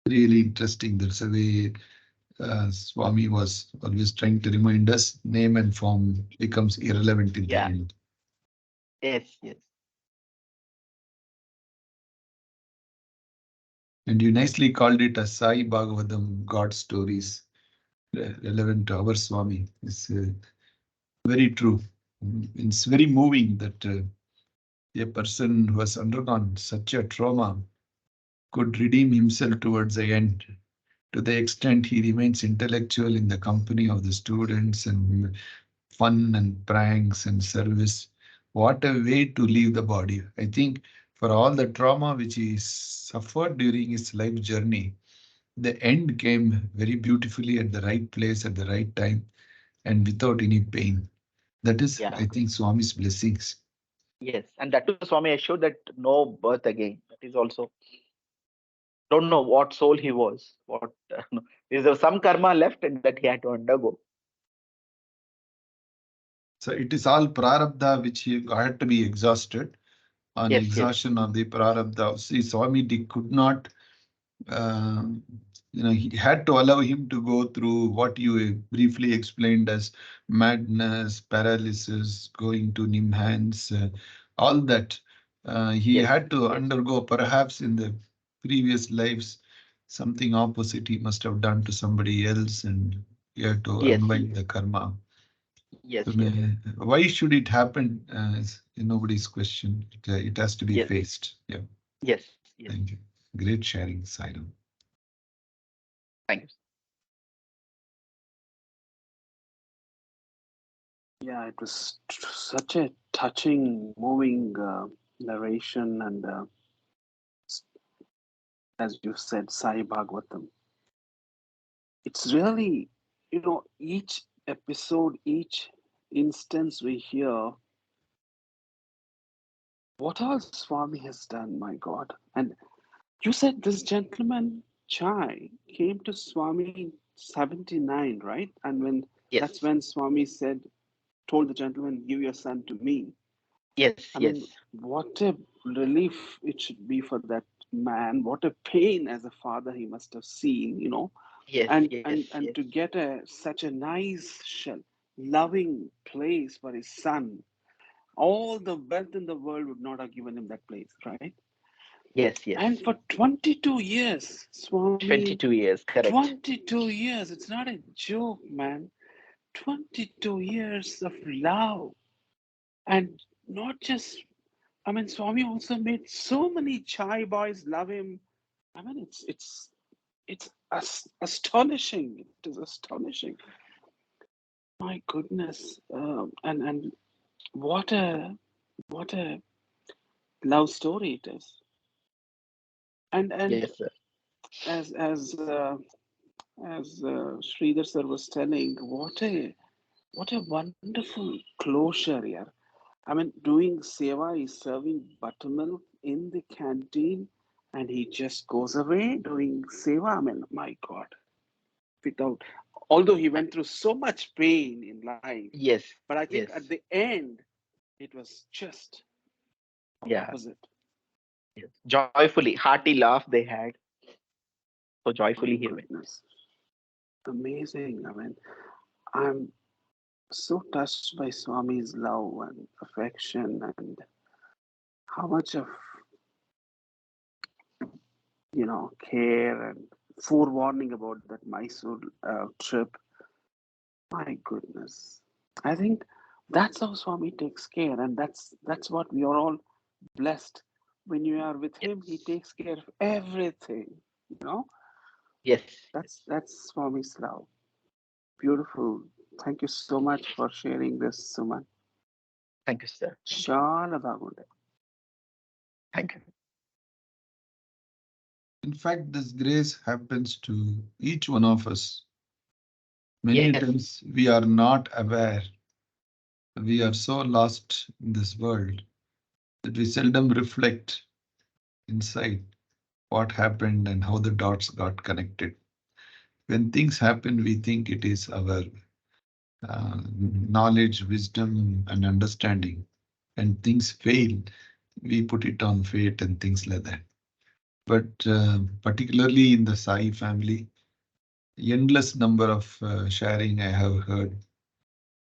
really interesting. That's a way Swami was always trying to remind us name and form becomes irrelevant in the Yeah. end. Yes. Yes. And you nicely called it a Sai Bhagavatam, God stories, relevant to our Swami. It's very true. It's very moving that a person who has undergone such a trauma could redeem himself towards the end, to the extent he remains intellectual in the company of the students and fun and pranks and service. What a way to leave the body. I think For all the trauma which he suffered during his life journey, the end came very beautifully at the right place at the right time and without any pain. That is, Yeah. I think, Swami's blessings. Yes. And that too, Swami assured that no birth again. That is also, don't know what soul he was. What is there some karma left and that he had to undergo? So it is all prarabdha which he had to be exhausted. On Yes. Yes. exhaustion of the prarabdha, see, Swami could not, he had to allow him to go through what you briefly explained as madness, paralysis, going to Nimhans, all that. He Yes. had to Yes. undergo, perhaps in the previous lives, something opposite he must have done to somebody else, and he had to Yes. unwind the karma. Yes. So, Yes. why should it happen? Is nobody's question. It has to be Yes. faced. Yeah. Yes. Yes. Thank you. Great sharing, Sairam. Thank you. Yeah, it was such a touching, moving narration, and as you said, Sai Bhagavatam. It's really, each episode, each instance we hear, what all Swami has done, my God. And you said this gentleman, Chai, came to Swami in 79, right? And Yes. that's when Swami told the gentleman, give your son to me. Yes. I Yes. mean, what a relief it should be for that man. What a pain as a father he must have seen. Yes. And Yes. and Yes. and to get such a nice, loving place for his son. All the wealth in the world would not have given him that place, right? Yes. Yes. And for 22 years, Swami, 22 years. Correct. 22 years, it's not a joke, man. 22 years of love. And not just, I mean, Swami also made so many chai boys love him. I mean, it's astonishing. It is astonishing. My goodness, and what a love story it is. And Yes, sir. as Sridhar sir was telling, what a wonderful closure here. I mean, doing seva is serving buttermilk in the canteen, and he just goes away doing seva. I mean, my God, without, although he went through so much pain in life, Yes. but I think Yes. at the end, it was just Yeah. opposite. Yes. Joyfully, hearty laugh they had. So My joyfully he went. goodness, amazing. I mean, I'm so touched by Swami's love and affection and how much of care and forewarning about that Mysore trip. My goodness, I think that's how Swami takes care, and that's what we are all blessed. When you are with him, he Yes. takes care of everything. You know, Yes. Yes. that's Swami's love. Beautiful. Thank you so much for sharing this, Suman. Thank you, sir. Thank you. Shala bagunde. Thank you. In fact, this grace happens to each one of us. Many Yes. times we are not aware. We are so lost in this world that we seldom reflect inside what happened and how the dots got connected. When things happen, we think it is our knowledge, wisdom, and understanding. And things fail, we put it on fate and things like that. But particularly in the Sai family, endless number of sharing I have heard.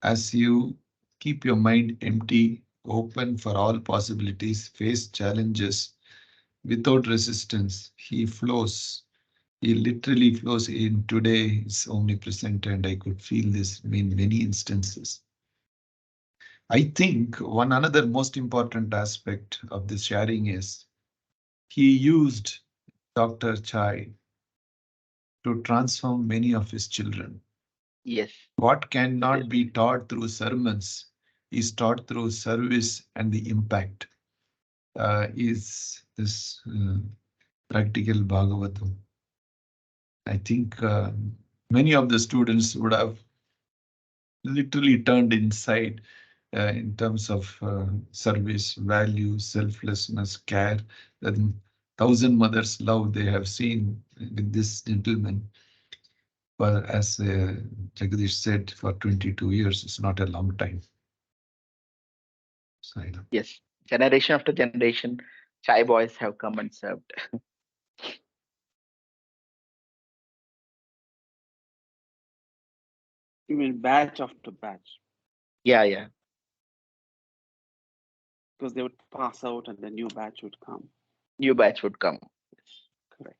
As you keep your mind empty, open for all possibilities, face challenges without resistance, he flows. He literally flows in. Today is omnipresent, and I could feel this in many instances. I think one another most important aspect of this sharing is he used Dr. Chai to transform many of his children. Yes. What That is cannot true. be taught through sermons is taught through service and the impact. is this practical Bhagavatam. I think many of the students would have literally turned inside in terms of service, value, selflessness, care. That thousand mothers' love they have seen with this gentleman. But as Jagadish said, for 22 years, it's not a long time. Sairam. Yes, generation after generation, chai boys have come and served. You mean batch after batch, Yeah. because they would pass out and the new batch would come. New batch would come. Correct.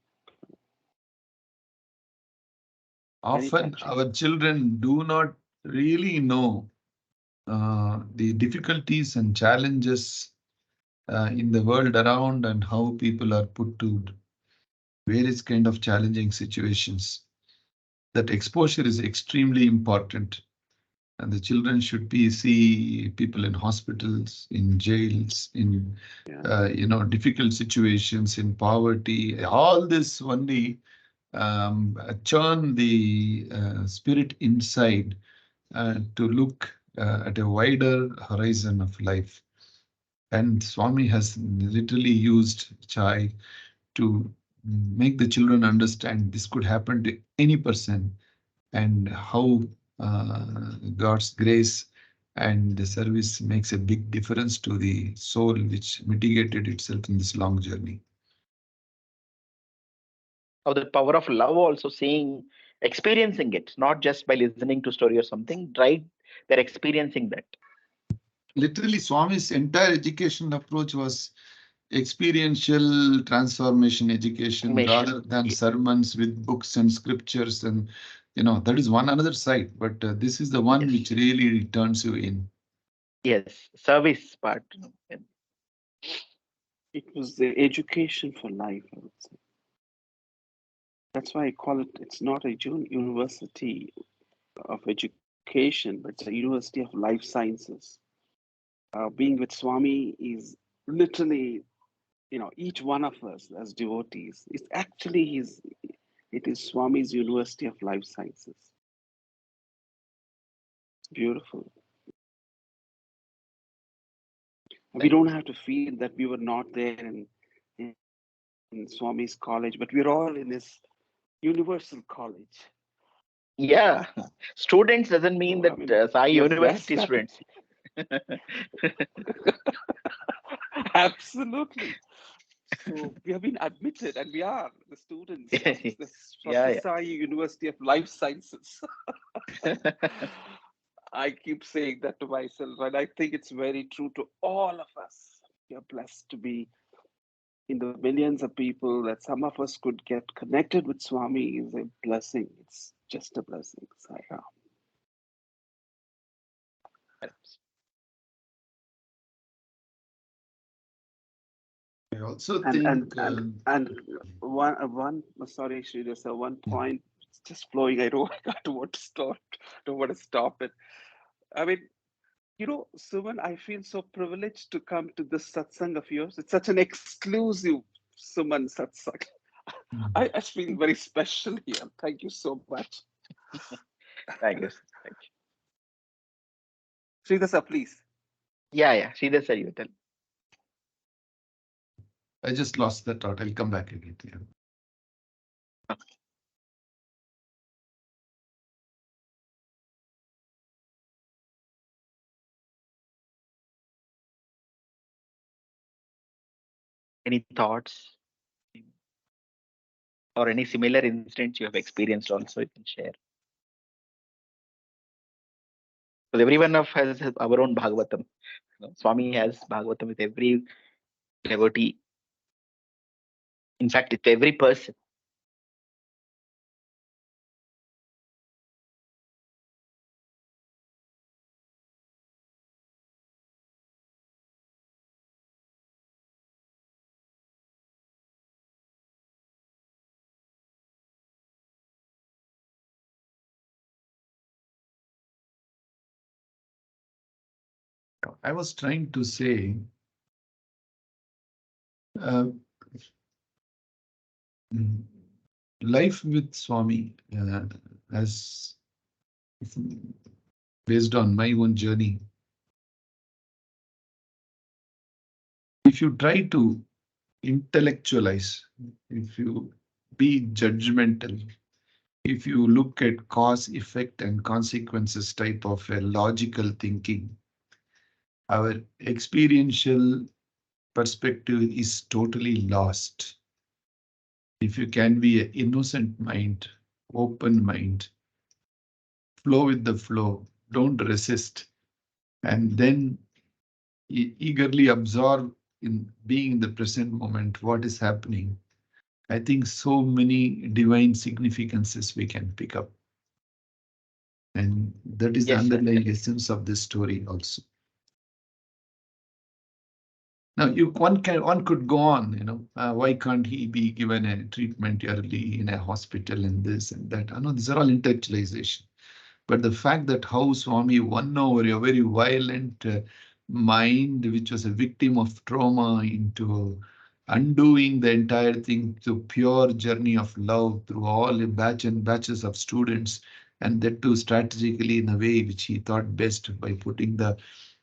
Often touching. our children do not really know the difficulties and challenges in the world around and how people are put to various kind of challenging situations. That exposure is extremely important, and the children should see people in hospitals, in jails, in difficult situations, in poverty. All this only churn the spirit inside to look at a wider horizon of life. And Swami has literally used chai to make the children understand this could happen to any person, and how God's grace and the service makes a big difference to the soul which mitigated itself in this long journey. Of the power of love, also seeing, experiencing it, not just by listening to story or something, right? They're experiencing that. Literally, Swami's entire education approach was experiential transformation education rather than sermons with books and scriptures, and that is one another side, but this is the one which really turns you in. Yes, service part. It was the education for life, I would say. That's why I call it, it's not a university of education, but it's a university of life sciences. Being with Swami is literally, each one of us as devotees, it's actually it is Swami's University of Life Sciences. It's beautiful. We don't have to feel that we were not there in Swami's college, but we're all in this universal college. Yeah, students doesn't mean So, that Sai we are University blessed students. Absolutely. So we have been admitted, and we are the students of the Yeah. Sai University of Life Sciences. I keep saying that to myself, and I think it's very true to all of us. We are blessed to be in the millions of people that some of us could get connected with Swami is a blessing. It's just a blessing, Sairam. I also And think one sorry, Sridhar, sir, one point just flowing. I don't want to stop. Don't want to stop it. I mean, Suman, I feel so privileged to come to this satsang of yours. It's such an exclusive Suman satsang. I feel very special here. Thank you so much. Thank you. Sridhar, sir, please. Yeah. Sridhar sir, you tell. I just lost that thought. I'll come back again. Yeah. Any thoughts or any similar incidents you have experienced also you can share. Because every one of us has our own Bhagavatam. Swami has Bhagavatam with every devotee. In fact, with every person. I was trying to say Uh, Life with Swami, as based on my own journey, if you try to intellectualize, if you be judgmental, if you look at cause, effect, and consequences type of a logical thinking, our experiential perspective is totally lost. If you can be an innocent mind, open mind, flow with the flow, don't resist, and then eagerly absorb in being in the present moment what is happening. I think so many divine significances we can pick up. And that is the Yes, sir. underlying essence of this story also. Now, one could go on, why can't he be given a treatment early in a hospital and this and that? I know these are all intellectualization. But the fact that how Swami won over a very violent mind, which was a victim of trauma, into undoing the entire thing to pure journey of love through all a batch and batches of students, and that too strategically in a way which he thought best by putting the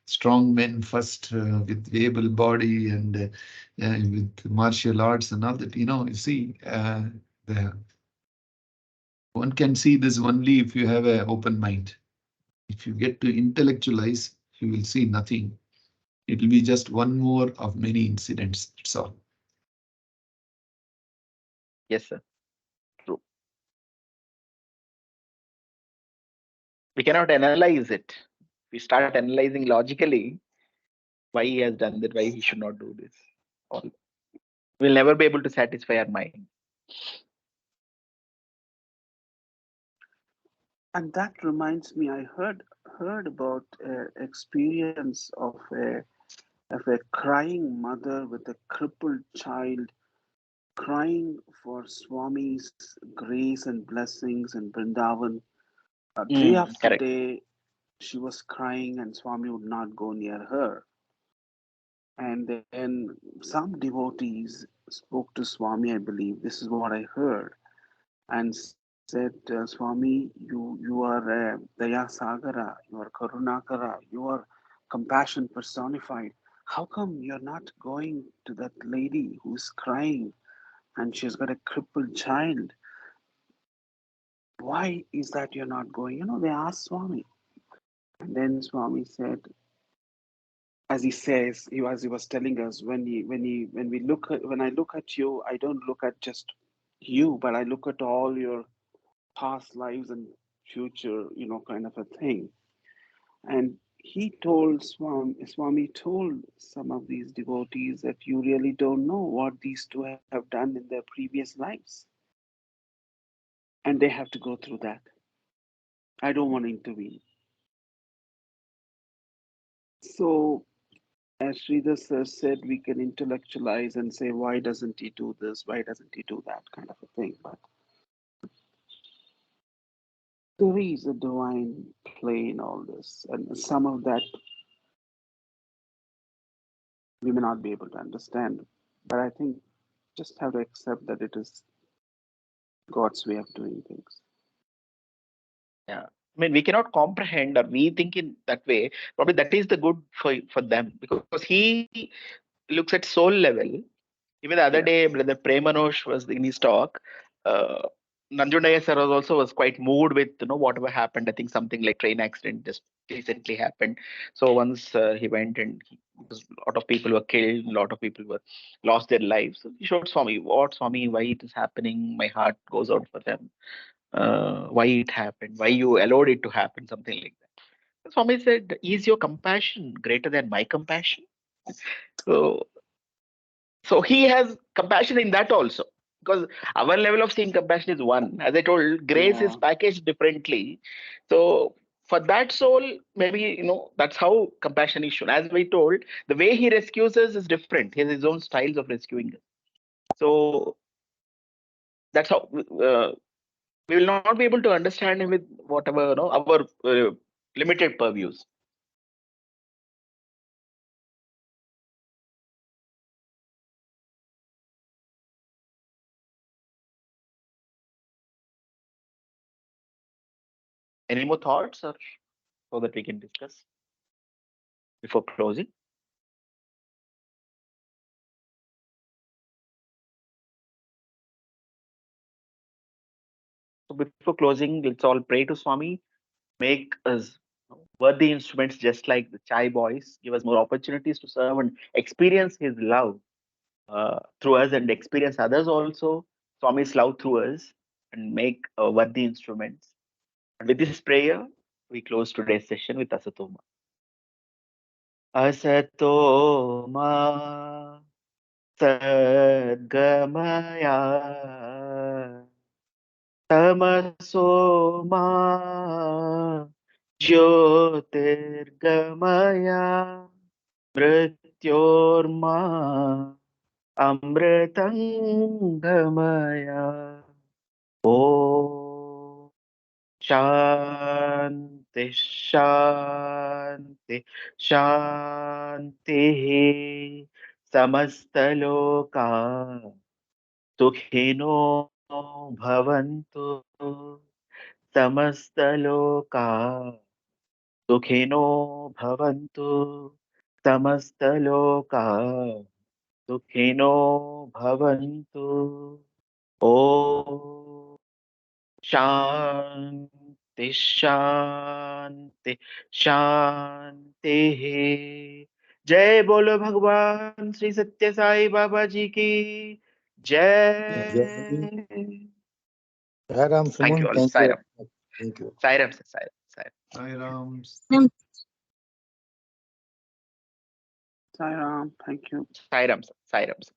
strong men first with able body and with martial arts and all that. You see, the, one can see this only if you have an open mind. If you get to intellectualize, you will see nothing. It will be just one more of many incidents. That's all. Yes, sir. True. We cannot analyze it. We start analyzing logically why he has done that, why he should not do this. All. We'll never be able to satisfy our mind. And that reminds me, I heard about experience of a crying mother with a crippled child crying for Swami's grace and blessings in Vrindavan. Day after Correct. day, she was crying, and Swami would not go near her. And then some devotees spoke to Swami, I believe. This is what I heard, and said, Swami, you are Daya Sagara, you are Karunakara, you are compassion personified. How come you're not going to that lady who's crying and she's got a crippled child? Why is that you're not going? They asked Swami. And then Swami said, as he says, as he was telling us, when I look at you, I don't look at just you, but I look at all your past lives and future, kind of a thing. And Swami told some of these devotees that you really don't know what these two have done in their previous lives. And they have to go through that. I don't want to intervene. So, as Sridhar sir said, we can intellectualize and say, why doesn't he do this? Why doesn't he do that? Kind of a thing. But there is a divine play in all this. And some of that we may not be able to understand. But I think just have to accept that it is God's way of doing things. Yeah. I mean, we cannot comprehend, or we think in that way. Probably that is the good for them, because he looks at soul level. Even the other Yeah. day, Brother Premanosh was in his talk. Uh, Nanjundaya sir was quite moved with whatever happened. I think something like train accident just recently happened. So once he went, and because a lot of people were killed, a lot of people were lost their lives. So he showed Swami, what Swami, why it is happening. My heart goes out for them. Why it happened, why you allowed it to happen, something like that. Swami said, is your compassion greater than my compassion? So he has compassion in that also, because our level of seeing compassion is one. As I told, grace is Yeah. packaged differently. So for that soul, maybe that's how compassion is shown. As we told, the way he rescues us is different. He has his own styles of rescuing us. So that's how we will not be able to understand him with whatever our limited purviews. Any more thoughts, or so that we can discuss before closing? So before closing, let's all pray to Swami, make us worthy instruments just like the Chai boys, give us more opportunities to serve and experience His love through us, and experience others also, Swami's love through us, and make worthy instruments. And with this prayer, we close today's session with Asatoma. Asatoma Sadgamaya Tamasoma Jyotirgamaya Mrityorma Amritangamaya. Om Shanti Shanti Shanti. Samastaloka Sukhino Bhavantu. Samastaloka Sukhino Bhavantu. Samastaloka Sukhino Bhavantu. Om Shanti Shanti Shanti. जय बोलो भगवान श्री सत्य साई बाबा जी की जय. Sairam, Thank Suman, you all. thank you. Sairam. Thank you. Sairam, sir. Sairam. Sairam. Sairam. Sairam, thank you. Sairam, sir. Sairam, sir.